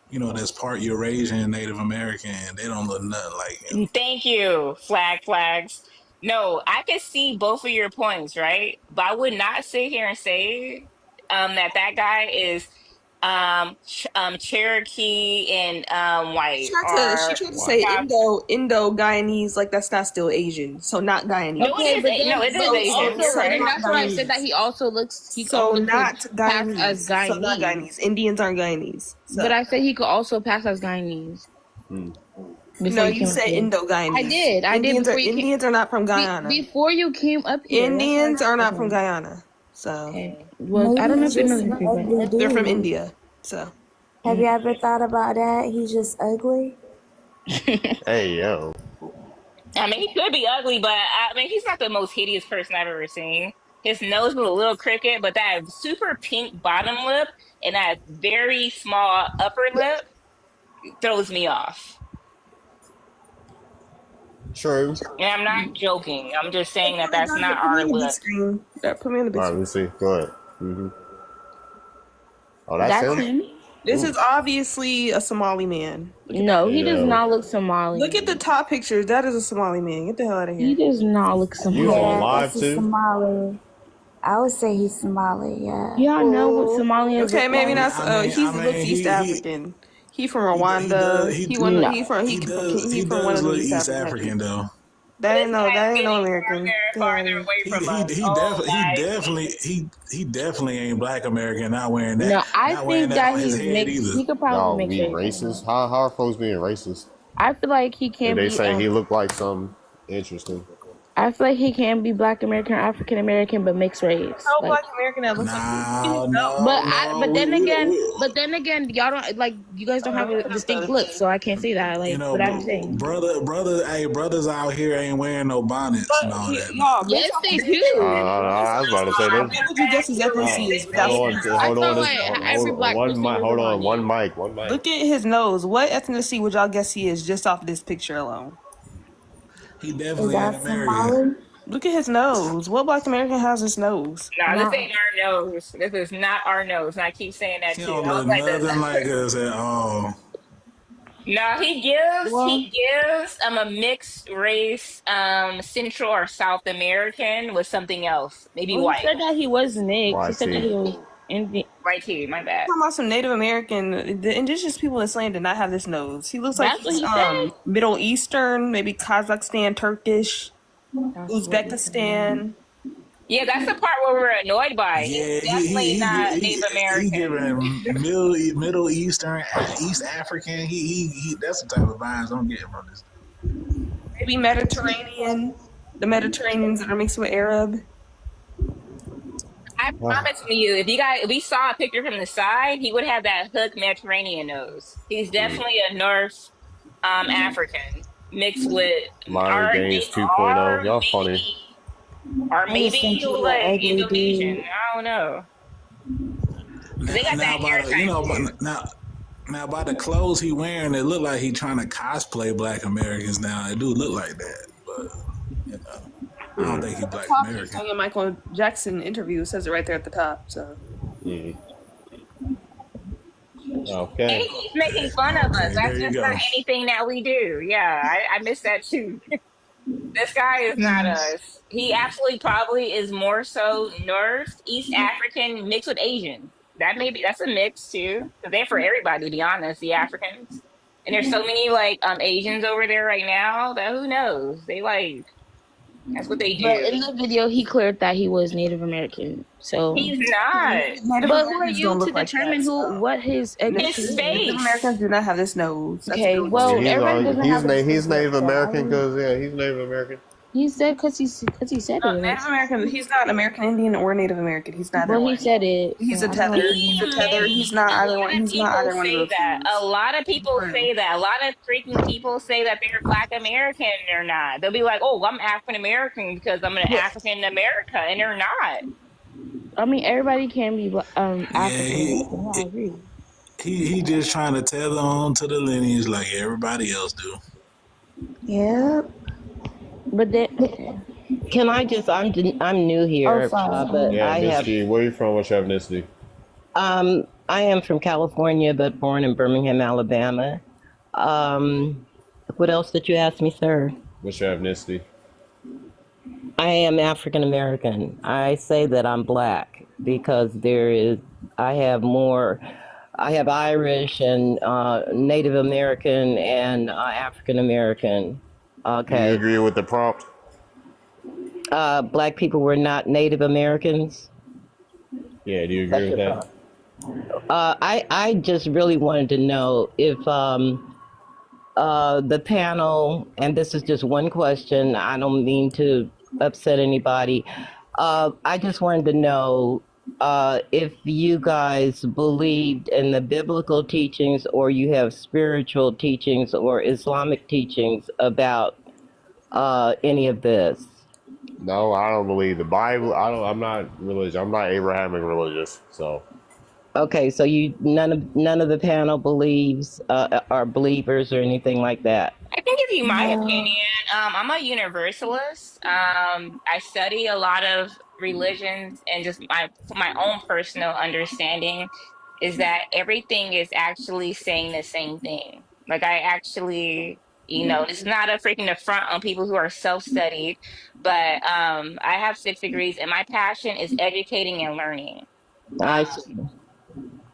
You know, that's part Eurasian, Native American. They don't look nothing like him. Thank you. Flags. No, I can see both of your points, right? But I would not sit here and say that guy is Cherokee and white. She tried to say Indo-Guyanese, like that's not still Asian, so not Guyanese. No, it is Asian. Right. That's why I said that he also looks. Not Guyanese. As Guyanese. So not Guyanese. Indians aren't Guyanese. So. But I said he could also pass as Guyanese. No, you said Indo-Guyanese. I did. Indians are not from Guyana. Before you came up here. Indians are not from Guyana. So. Okay. Well, I Maybe don't know if he's you know just an history, but ugly They're from dude. India, so. Have you ever thought about that? He's just ugly. Hey yo. I mean, he could be ugly, but I mean, he's not the most hideous person I've ever seen. His nose was a little crooked, but that super pink bottom lip and that very small upper lip throws me off. True. And I'm not joking. I'm just saying that Put that's not me our on the big lip. screen. Put me on the big All right, screen. let's see. Go ahead. Oh, that's him? This is obviously a Somali man. No, he does Yeah. not look Somali. Look at the top pictures. That is a Somali man. Get the hell out of here. He does not look Somali. That's a Somali. I would say he's Somali. Yeah. Yeah, I know what Somalians. Okay, look maybe like. not. He looks East African. He from Rwanda. He from one of the East African. though. That ain't no American. Farther away He, from us. he definitely ain't black American. Not wearing that. No, I not wearing think that on that his he's head mixed. either. He could probably No, mix being it. racist? How are folks being racist? I feel like he can They be. say he looked like something interesting. I feel like he can be Black American or African American, but mixed race. How Like, Black American that looks but then again, y'all don't like. You guys don't have a distinct look, so I can't say that. Like, but I'm saying, brothers out here ain't wearing no bonnets and all that. yes, they do. I was about to say that. What would you guess his ethnicity is? Hold on. One mic. Look at his nose. What ethnicity would y'all guess he is just off this picture alone? He definitely ain't American. Somali? Look at his nose. What Black American has his nose? No, this ain't our nose. This is not our nose. And I keep saying that He too. don't I was look like, nothing like us at all. No, he gives a mixed race, Central or South American with something else. Maybe Well, white. he said that he was mixed. He said that he was Indian. White too, my bad. Talking about some Native American, the indigenous people in Islam did not have this nose. He looks like That's what he's he said. Middle Eastern, maybe Kazakhstan, Turkish, Uzbekistan. Yeah, that's the part where we're annoyed by. He's definitely not Native American. He giving Middle Eastern, East African. He that's the type of vibes I'm getting from this. Maybe Mediterranean. The Mediterraneans that are mixed with Arab. I promise you, if we saw a picture from the side, he would have that hook Mediterranean nose. He's definitely a North African mixed with Modern Games 2.0. Y'all funny. or maybe think he's an like ugly Indonesian. dude. I don't know. They got that hair type. Now by the clothes he wearing, it look like he trying to cosplay Black Americans. Now it do look like that, but you know, I don't think he Black American. On your Michael Jackson interview, it says it right there at the top. So. Okay. And he's making fun of us. That's just not anything that we do. Yeah, I miss that too. This guy is not us. He absolutely probably is more so North East African mixed with Asian. That's a mix too. They're for everybody, to be honest, the Africans. And there's so many like Asians over there right now that who knows? They like that's what they do. But in the video, he cleared that he was Native American. So He's not. But who are you to determine what his ethnicity? Native Americans do not have this nose. That's Okay, well, everybody doesn't have this he's Native American because he's Native American. He said because he said it. Native American. He's not American Indian or Native American. He's not. Well, he said it. He's a tether. He's a tether. He's not either one. He's not either one of those. A lot of people say that. A lot of freaking people say that they're Black American. They're not. They'll be like, "Oh, I'm African American because I'm an African America," and they're not. I mean, everybody can be African. I agree. He just trying to tether on to the lineage like everybody else do. Yeah. But then, can I just? I'm new here, but Yeah, I have. Where you from? What's your ethnicity? I am from California, but born in Birmingham, Alabama. What else did you ask me, sir? What's your ethnicity? I am African American. I say that I'm Black because I have Irish and Native American and African American. Okay. Do you agree with the prompt? Black people were not Native Americans. Yeah, do you agree with that? I just really wanted to know if the panel, and this is just one question, I don't mean to upset anybody. I just wanted to know if you guys believed in the biblical teachings or you have spiritual teachings or Islamic teachings about any of this. No, I don't believe the Bible. I'm not religious. I'm not Abrahamic religious. So. Okay, so none of the panel believes are believers or anything like that. I can give you my No. opinion. I'm a universalist. I study a lot of religions, and just my own personal understanding is that everything is actually saying the same thing. Like I actually, this is not a freaking affront on people who are self-studied, but I have 6 degrees, and my passion is educating and learning. I see.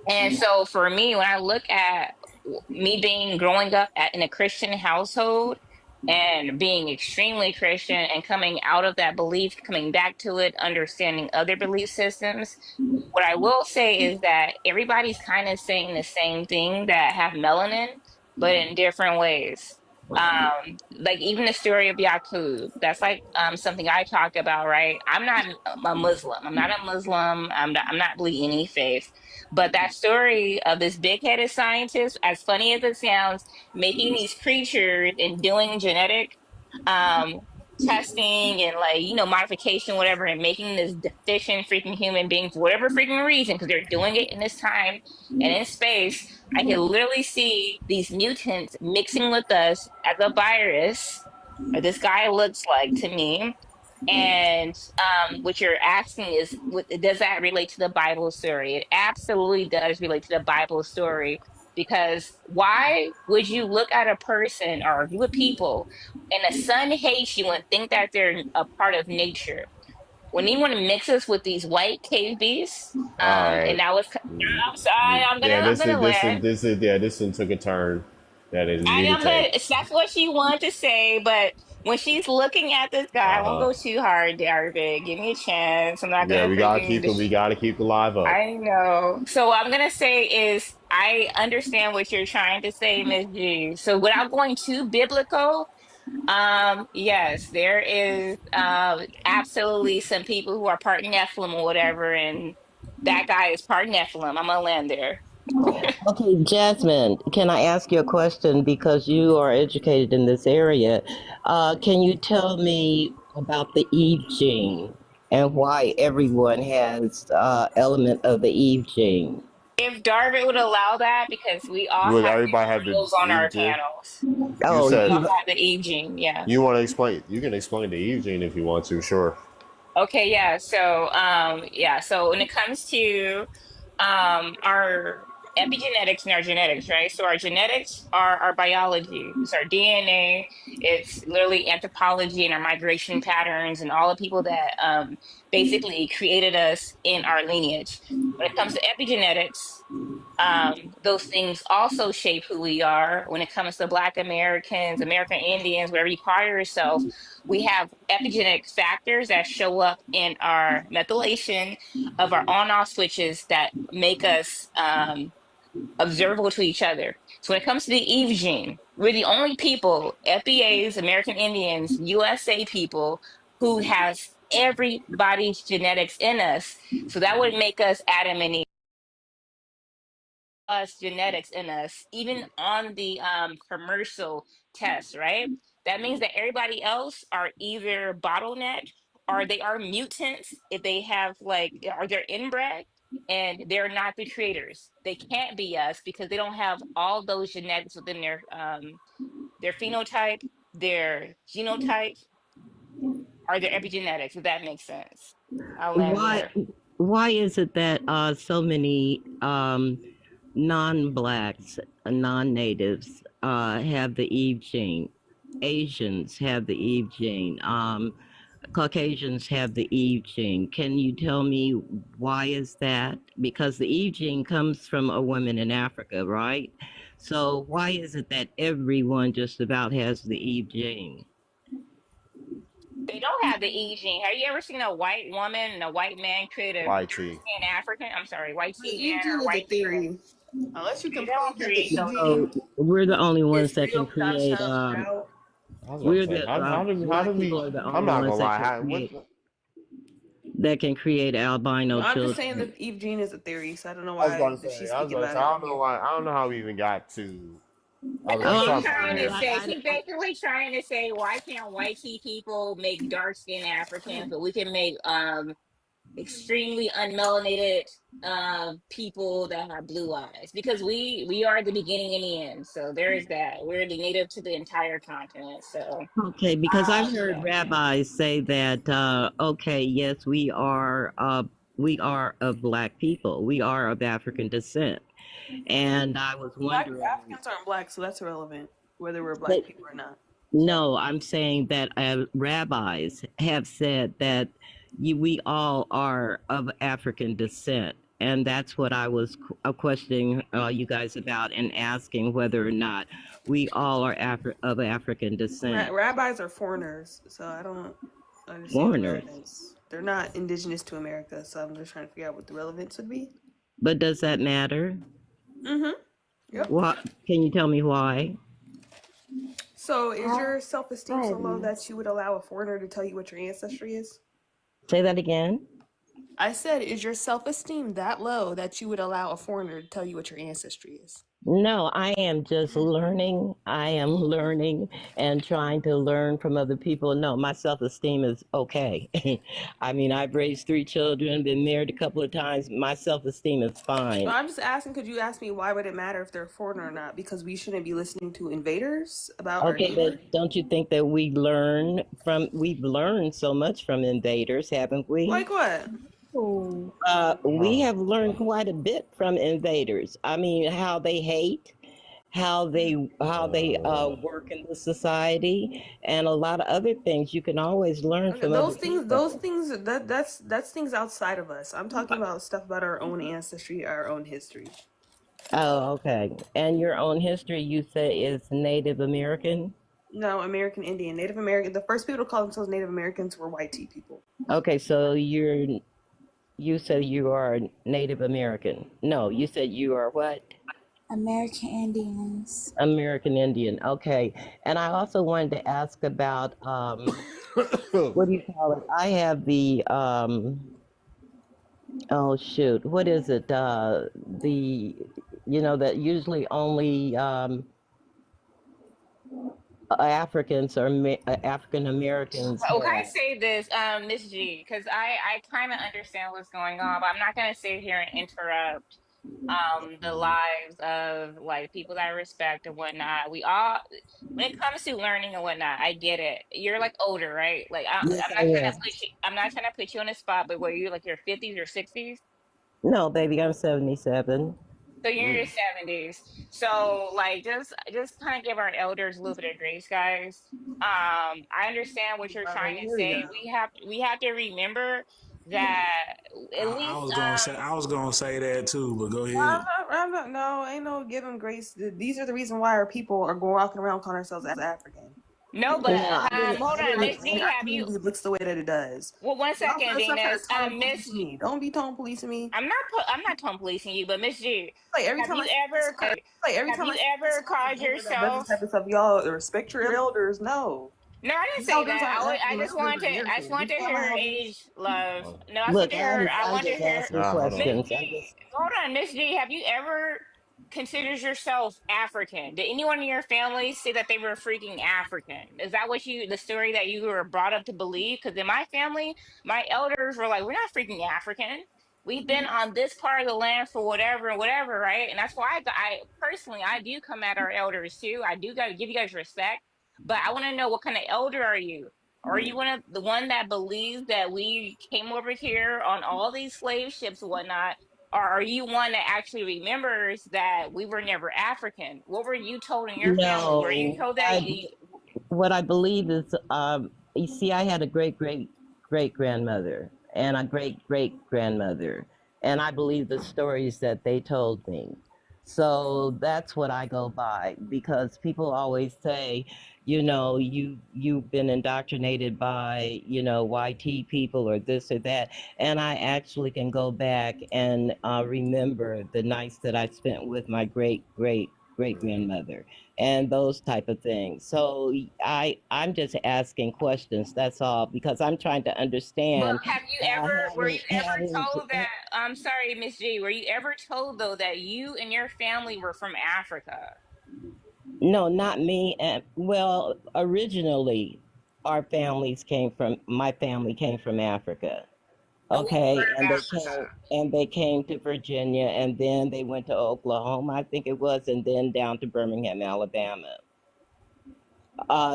And so for me, when I look at me growing up in a Christian household and being extremely Christian and coming out of that belief, coming back to it, understanding other belief systems, what I will say is that everybody's kind of saying the same thing that have melanin, but in different ways. Like even the story of Yaqub, that's like something I talked about, right? I'm not a Muslim. I'm not a Muslim. I'm not believe any faith. But that story of this big-headed scientist, as funny as it sounds, making these creatures and doing genetic um testing and modification, whatever, and making this deficient freaking human being for whatever freaking reason, because they're doing it in this time and in space. I can literally see these mutants mixing with us as a virus, or this guy looks like to me. And what you're asking is, does that relate to the Bible story? It absolutely does relate to the Bible story. Because why would you look at a person or a group of people and the sun hates you and think that they're a part of nature? When anyone mixes with these white cave beasts, All right. and that was, I'm sorry, I'm gonna land. This one took a turn that it needed to take. That's what she wanted to say, but when she's looking at this guy, I won't go too hard, David. Give me a chance. I'm not gonna. Yeah, we gotta keep the live up. I know. So what I'm gonna say is, I understand what you're trying to say, Miss G. So without going too biblical, yes, there is absolutely some people who are part Nephilim or whatever, and that guy is part Nephilim. I'm gonna land there. Okay, Jasmine, can I ask you a question because you are educated in this area? Can you tell me about the Eve gene and why everyone has element of the Eve gene? If Darvin would allow that, because we all have rules on our panels. Oh, we all have the Eve gene, yeah. You want to explain? You can explain the Eve gene if you want to. Sure. Okay, yeah. So, So when it comes to our epigenetics and our genetics, right? So our genetics are our biology. It's our DNA. It's literally anthropology and our migration patterns and all the people that basically created us in our lineage. When it comes to epigenetics, those things also shape who we are. When it comes to Black Americans, American Indians, wherever you call yourself, we have epigenetic factors that show up in our methylation of our on-off switches that make us observable to each other. So when it comes to the Eve gene, we're the only people, FBAs, American Indians, USA people, who has everybody's genetics in us. So that would make us Adam and Eve. Us genetics in us, even on the commercial test, right? That means that everybody else are either bottlenecked or they are mutants if they have or they're inbred and they're not the creators. They can't be us because they don't have all those genetics within their phenotype, their genotype, or their epigenetics, if that makes sense. I'll land there. Why is it that so many non-blacks, non-natives have the Eve gene? Asians have the Eve gene. Caucasians have the Eve gene. Can you tell me why is that? Because the Eve gene comes from a woman in Africa, right? So why is it that everyone just about has the Eve gene? They don't have the Eve gene. Have you ever seen a white woman and a white man create a white tea? African? I'm sorry, white tea. Eve gene is a theory. Unless you can prove that the Eve So gene we're the only ones that real, can create. I'm not gonna lie. that can create albino I'm children. just saying that Eve Jean is a theory, so I don't know I was why going to say. she's I was speaking going to say. about I it. don't know why. I don't know how we even got to. I think Oh, he's I'm trying to sorry. say he's basically trying to say why can't white people make dark skinned Africans, but we can make extremely unmelanated people that have blue eyes because we are the beginning and the end. So there is that. We're the native to the entire continent. So Okay, because I've heard yeah. rabbis say that, okay, yes, we are of black people. We are of African descent. And I was wondering, Africans aren't black, so that's irrelevant, whether we're black but people or not. no, I'm saying that rabbis have said that we all are of African descent. And that's what I was questioning you guys about and asking whether or not we all are of African descent. Rabbis are foreigners, so I don't understand the Foreigners. relevance. They're not indigenous to America, so I'm just trying to figure out what the relevance would be. But does that matter? Mm-hmm. Yep. What? Can you tell me why? So is your self-esteem so low that you would allow a foreigner to tell you what your ancestry is? Say that again. I said, is your self-esteem that low that you would allow a foreigner to tell you what your ancestry is? No, I am just learning. I am learning and trying to learn from other people. No, my self-esteem is okay. I mean, I've raised 3 children, been married a couple of times. My self-esteem is fine. No, I'm just asking, could you ask me why would it matter if they're a foreigner or not? Because we shouldn't be listening to invaders about our Okay, neighbor? but don't you think that we've learned so much from invaders, haven't we? Like what? We have learned quite a bit from invaders. I mean, how they hate, how they work in the society, and a lot of other things you can always learn from Those other things, people. that's things outside of us. I'm talking about stuff about our own ancestry, our own history. Oh, okay. And your own history, you say, is Native American? No, American Indian, Native American. The first people to call themselves Native Americans were white tea people. Okay, so you said you are Native American. No, you said you are what? American Indians. American Indian. Okay. And I also wanted to ask about what do you call it? I have the oh shoot, what is it? That usually only Africans or African Americans. Well, can I say this, Miss G? Because I kind of understand what's going on, but I'm not gonna sit here and interrupt the lives of like people that I respect and whatnot. We all, when it comes to learning and whatnot, I get it. You're like older, right? Like Yes, I'm I not trying am. to put you. I'm not trying to put you on the spot, but were you like your 50s or 60s? No, baby, I'm 77. So you're in your 70s. So like just kind of give our elders a little bit of grace, guys. I understand what you're trying to say. We have to remember that at I least was gonna say that too, but go No, ahead. no, ain't no giving grace. These are the reason why our people are going walking around calling ourselves as African. no, but hold on, Miss G, Our have you community looks the way that it does. well one Stop second, trying to Venus. tone Miss police me. Don't be tone policing me. I'm not tone policing you, but Miss G, Like every have time you ever called yourself type of stuff, y'all respect your elders. No. no, I didn't say that. I just wanted to hear her age, love. No, I Look, want to I'm just hear asking Miss questions. G. Hold on, Miss G. Have you ever considered yourself African? Did anyone in your family say that they were freaking African? Is that the story that you were brought up to believe? Because in my family, my elders were like, "We're not freaking African. We've been on this part of the land for whatever and whatever, right?" And that's why I personally I do come at our elders too. I do got to give you guys respect. But I want to know, what kind of elder are you? Are you the one that believes that we came over here on all these slave ships and whatnot? Or are you one that actually remembers that we were never African? What were you told in your family? Were you No, told that? what I believe is, you see, I had a great grandmother and a great grandmother, and I believe the stories that they told me. So that's what I go by, because people always say, you've been indoctrinated by, YT people or this or that. And I actually can go back and remember the nights that I spent with my great grandmother. and those type of things. So I'm just asking questions. That's all because I'm trying to Well, understand. were you ever Having told that, I'm sorry, Miss G, were you ever told though that you and your family were from Africa? No, not me. And well, originally, my family came from Africa. And what Okay, part of Africa? and they came to Virginia, and then they went to Oklahoma, I think it was, and then down to Birmingham, Alabama.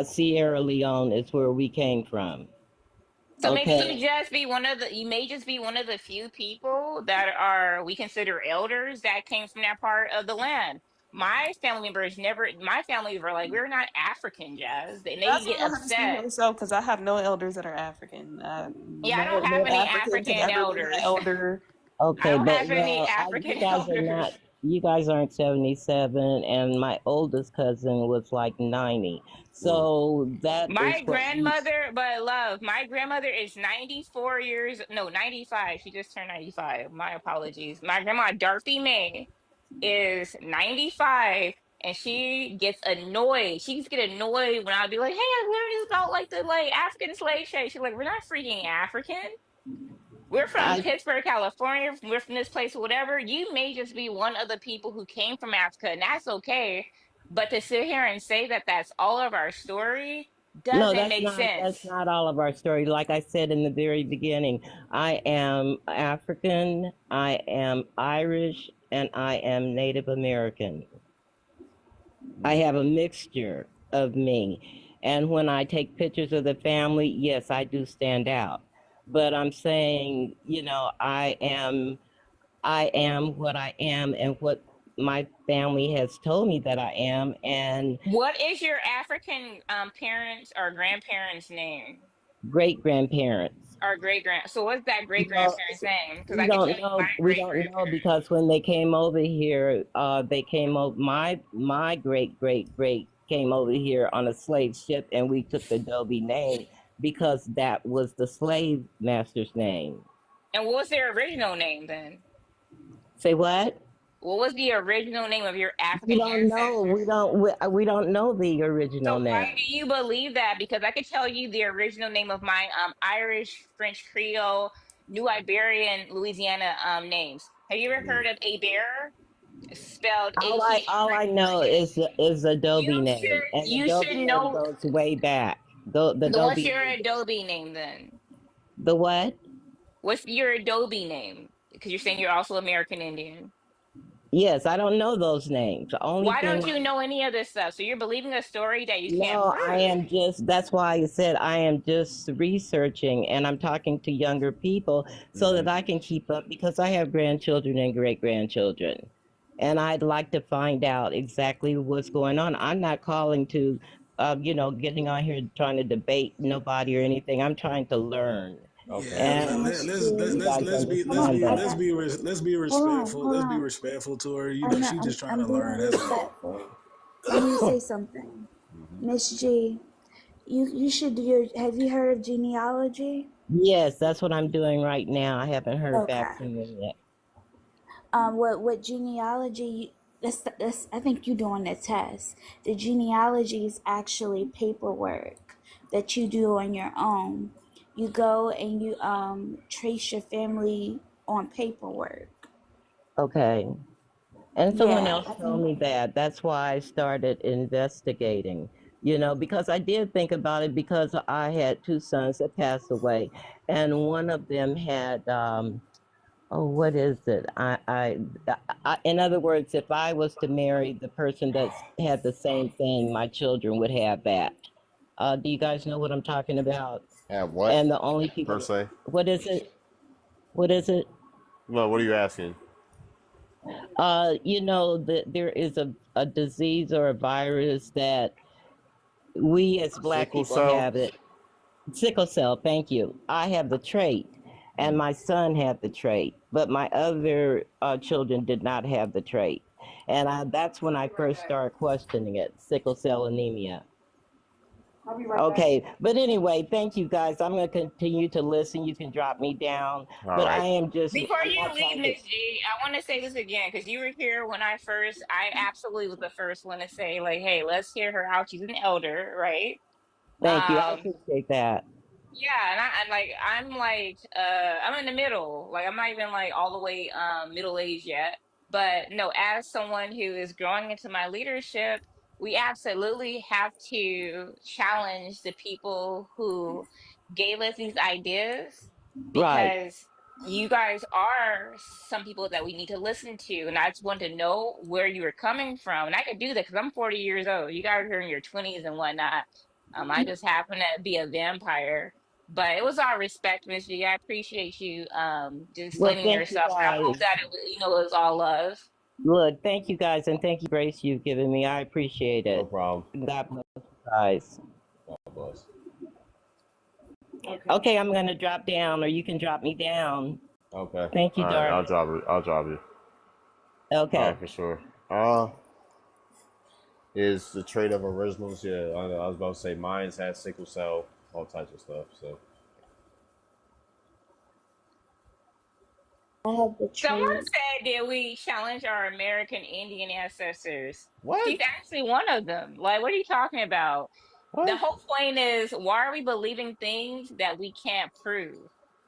Sierra Leone is where we came from. So maybe Okay. you may just be one of the few people that are we consider elders that came from that part of the land. My family members never, my family were like, we're not African, Jazz. And they That's get gonna have to speak for upset. yourself because I have no elders that are African. Yeah, I No, don't no have any African can African ever be my elders. elder. I Okay, don't but have any well, African elders. you guys aren't 77, and my oldest cousin was like 90. Mm. So that My is what we, grandmother, but love, my grandmother is 94 years, no, 95. She just turned 95. My apologies. My grandma, Dorothy May, is 95 and she gets annoyed. She used to get annoyed when I'd be like, hey, I learned about like the like African slave trade. She's like, we're not freaking African. We're from I Pittsburgh, California. We're from this place, whatever. You may just be one of the people who came from Africa, and that's okay. But to sit here and say that that's all of our story no, doesn't make that's sense. not all of our story. Like I said in the very beginning, I am African, I am Irish, and I am Native American. I have a mixture of me. And when I take pictures of the family, yes, I do stand out. But I'm saying, I am what I am and what my family has told me that I am. And What is your African parents or grandparents' name? great grandparents. Or great grand. So what's that great Well, grandparent's name? Because we I could tell don't you my know. We great don't know grandparents. because when they came over here, they came over. My great came over here on a slave ship, and we took the Dobie name because that was the slave master's name. And what was their original name then? Say what? What was the original name of your We African don't know. ancestors? We don't know the So original why name. do you believe that? Because I could tell you the original name of my Irish, French Creole, New Iberian, Louisiana names. Have you ever heard of Aber? It's spelled All I know is the Dobie name, and the You should Dobie name know. goes way back. The What's Dobie your name. Adobe name then? The what? What's your Adobe name? Because you're saying you're also American Indian. Yes, I don't know those names. The only Why thing don't you know any of this stuff? So you're believing a story that you can't No, I prove. am just, that's why I said I am just researching and I'm talking to younger people so that I can keep up because I have grandchildren and great grandchildren. And I'd like to find out exactly what's going on. I'm not calling to, getting on here trying to debate nobody or anything. I'm trying to learn. Okay. And you guys understand that. Let's be respectful. Let's be respectful to her. You know, she just trying to I'm being learn. That's all. respectful. Let me say something. Miss G, you should do your, have you heard of genealogy? Yes, that's what I'm doing right now. I haven't heard back Okay. from you yet. What genealogy, that's, I think you're doing the test. The genealogy is actually paperwork that you do on your own. You go and you trace your family on paperwork. Okay. And someone Yeah, else told me that. That's why I started investigating, because I did think about it because I had two sons that passed away. And one of them had, what is it? In other words, if I was to marry the person that had the same thing, my children would have that. Do you guys know what I'm talking about? Have what? And the only Per people, se? what is it? What is it? Well, what are you asking? That there is a disease or a virus that we as black Sickle people cell? have it. Sickle cell, thank you. I have the trait, and my son had the trait, but my other children did not have the trait. And that's when I first started questioning it, sickle cell anemia. I'll be right Okay, back. but anyway, thank you guys. I'm gonna continue to listen. You can drop me down, All but I right. am just Before I'm you not leave, trying to. Miss G, I want to say this again because you were here when I absolutely was the first one to say, like, hey, let's hear her out. She's an elder, right? Thank you. I Um, appreciate that. yeah, and I'm in the middle. Like I'm not even like all the way middle aged yet. But no, as someone who is growing into my leadership, we absolutely have to challenge the people who gave us these ideas Right. because you guys are some people that we need to listen to. And I just want to know where you were coming from. And I could do that because I'm 40 years old. You guys are in your 20s and whatnot. I just happen to be a vampire. But it was all respect, Miss G. I appreciate you just Well, explaining thank you yourself. And I hope guys. that it was all love. Look, thank you guys, and thank you, Grace, you've given me. I appreciate No it. problem. God bless you guys. God bless. Okay. Okay, I'm gonna drop down, or you can drop me down. Okay. Thank you, All right. Darby. I'll drop you. All Okay. right, for sure. Is the trait of originals? Yeah, I was about to say mine's had sickle cell, all types of stuff. So I have the Someone trait. said that we challenge our American Indian ancestors. what? She's actually one of them. Like, what are you talking about? The What? whole point is, why are we believing things that we can't prove?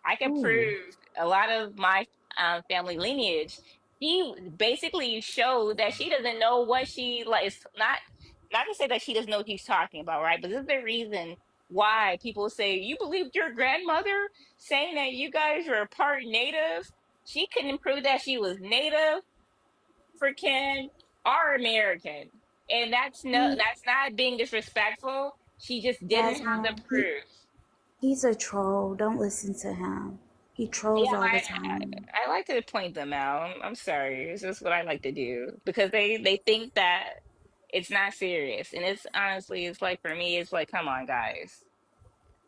I can Ooh. prove a lot of my family lineage. She basically showed that she doesn't know what she like. It's not to say that she doesn't know what she's talking about, right? But this is the reason why people say you believed your grandmother saying that you guys were part native. She couldn't prove that she was native, African, or American. And He, that's not being disrespectful. She just didn't have the Jasmine, proof. he's a troll. Don't listen to him. He Yeah, trolls all the time. I like to point them out. I'm sorry. It's just what I like to do because they think that it's not serious. And it's honestly, it's like for me, it's like, come on, guys.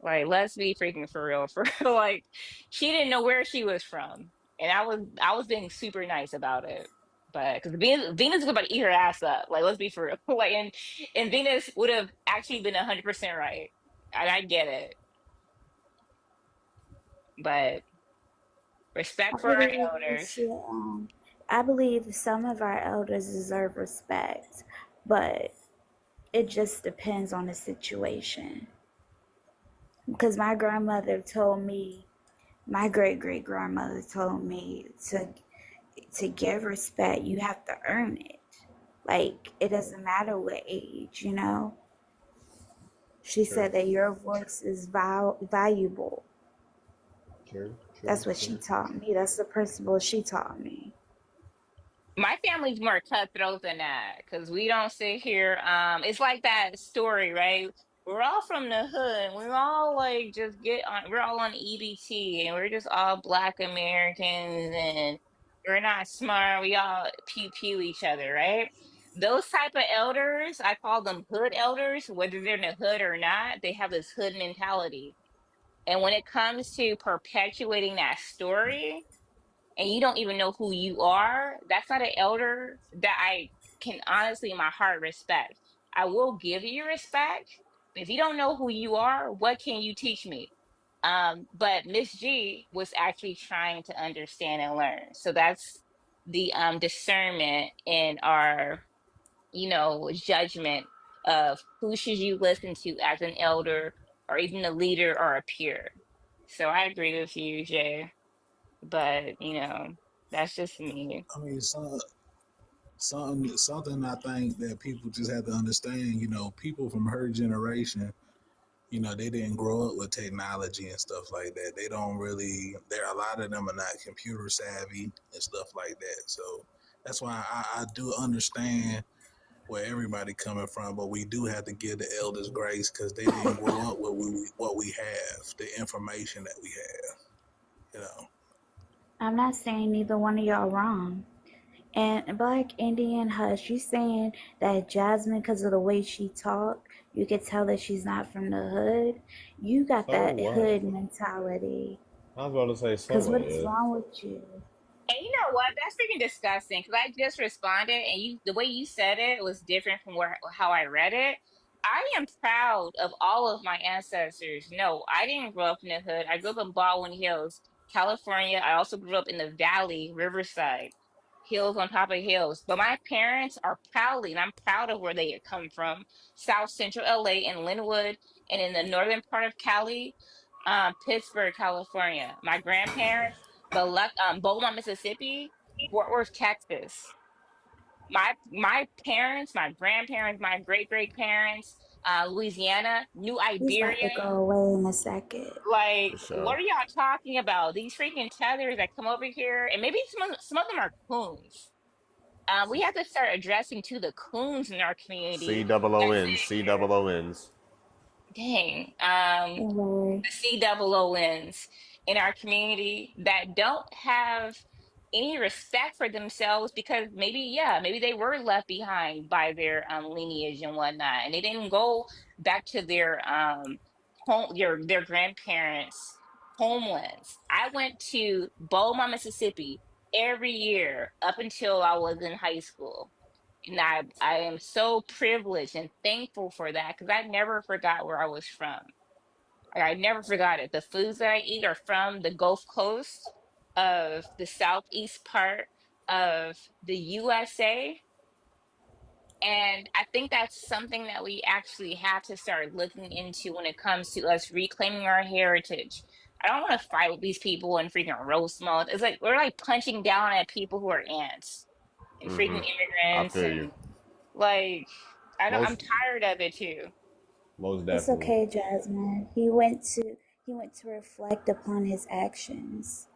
Like, let's be freaking for real. For real. Like, she didn't know where she was from, and I was being super nice about it. But because Venus was about to eat her ass up. Like, let's be for real. Like, and Venus would have actually been 100% right, and I get it. But I respect for our believe we elders. should. I believe some of our elders deserve respect, but it just depends on the situation. Because my grandmother told me, my great great grandmother told me to give respect, you have to earn it. Like it doesn't matter what age, you know. She True. said that your voice is valuable. True. That's what she taught me. That's the principle she taught me. My family's more cutthroat than that because we don't sit here. It's like that story, right? We're all from the hood. We're all like just get on. We're all on EBT, and we're just all Black Americans, and we're not smart. We all pew pew each other, right? Those type of elders, I call them hood elders. Whether they're in the hood or not, they have this hood mentality. And when it comes to perpetuating that story, and you don't even know who you are, that's not an elder that I can honestly in my heart respect. I will give you respect. If you don't know who you are, what can you teach me? But Miss G was actually trying to understand and learn. So that's the discernment in our, judgment of who should you listen to as an elder or even a leader or a peer. So I agree with you, Jay. But that's just me. I mean, something I think that people just have to understand. People from her generation, they didn't grow up with technology and stuff like that. They don't really. A lot of them are not computer savvy and stuff like that. So that's why I do understand where everybody coming from, but we do have to give the elders grace because they didn't grow up with what we have, the information that we have. I'm not saying neither one of y'all wrong. And Black Indian Hush, you saying that Jasmine, because of the way she talk, you could tell that she's not from the hood. You got So that what? hood mentality. I was about to say so Because what? what is Yeah. wrong with you? And you know what? That's freaking disgusting. Because I just responded, and the way you said it was different from how I read it. I am proud of all of my ancestors. No, I didn't grow up in the hood. I grew up in Baldwin Hills, California. I also grew up in the Valley, Riverside, hills on top of hills. But my parents are proudly, and I'm proud of where they come from. South Central LA and Linwood, and in the northern part of Cali, Pittsburgh, California. My grandparents, Beaumont, Mississippi, Fort Worth, Texas. My parents, my grandparents, my great great parents, Louisiana, New He's about Iberia. to go away in a second. Like, For what sure. are y'all talking about? These freaking tethers that come over here, and maybe some of them are coons. We have to start addressing to the coons in our C community. double O That's N. it. C double O N's. Dang. Don't worry. The COOs in our community that don't have any respect for themselves because maybe they were left behind by their lineage and whatnot, and they didn't go back to their home, their grandparents' homelands. I went to Beaumont, Mississippi every year up until I was in high school. And I am so privileged and thankful for that because I never forgot where I was from. I never forgot it. The foods that I eat are from the Gulf Coast of the southeast part of the USA. And I think that's something that we actually have to start looking into when it comes to us reclaiming our heritage. I don't want to fight with these people and freaking roast mode. It's like we're like punching down at people who are ants and freaking I immigrants feel you. and like I'm Most tired of it too. most It's definitely. okay, Jasmine. He went to reflect upon his actions.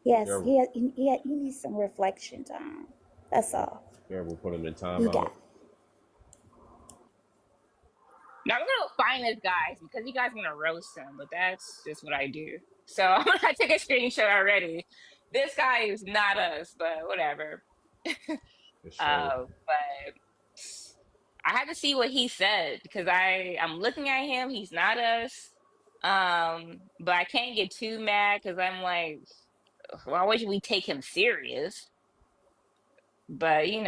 Yes, Careful. he needs some reflection time. That's all. Careful. Put him in You got timeout. it. Now I'm gonna find this guy because you guys want to roast him, but that's just what I do. So I took a screenshot already. This guy is not us, but whatever. For sure. But I had to see what he said because I'm looking at him. He's not us. But I can't get too mad because I'm like, why would we take him serious? But we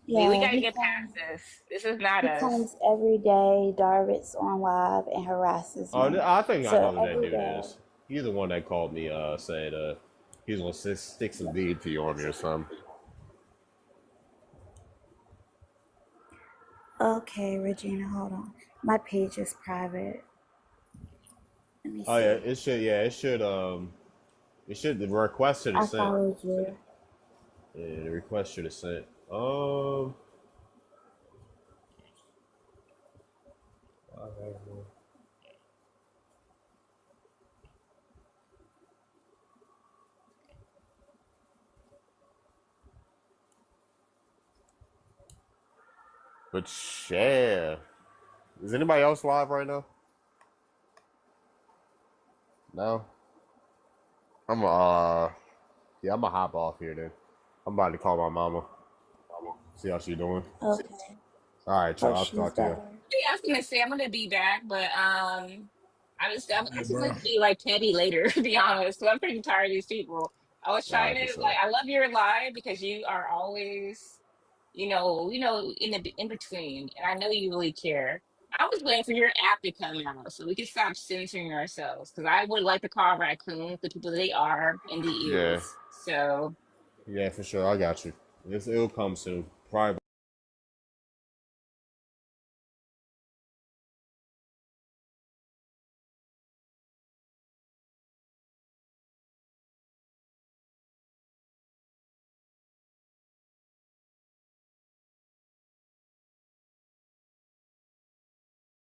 Yeah, gotta get past this. This is not he us. comes every day. Darvit's on live and harasses Oh, me. I think I So know who that every dude day. is. He's the one that called me, said he's gonna stick some DP on me or something. Okay, Regina, hold on. My page is private. Let me Oh yeah, see. it should. Yeah, it should. The request should have I sent. followed you. Yeah, the request should have sent. But yeah, is anybody else live right now? No. I'm yeah, I'm gonna hop off here then. I'm about to call my mama. See how she doing. Okay. All right, y'all. Hope I'll she's talk to you. better. Yeah, I was gonna say I'm gonna be back, but I'm Hey, actually bro. gonna be like petty later, to be honest. 'Cause I'm pretty tired of these people. I was All trying right, for to sure. I love your live because you are always, in between, and I know you really care. I was waiting for your app to come out so we can stop censoring ourselves because I would like to call raccoons the people they are and the Yeah, eels. So. yeah, for sure. I got you. It'll come soon. Probably.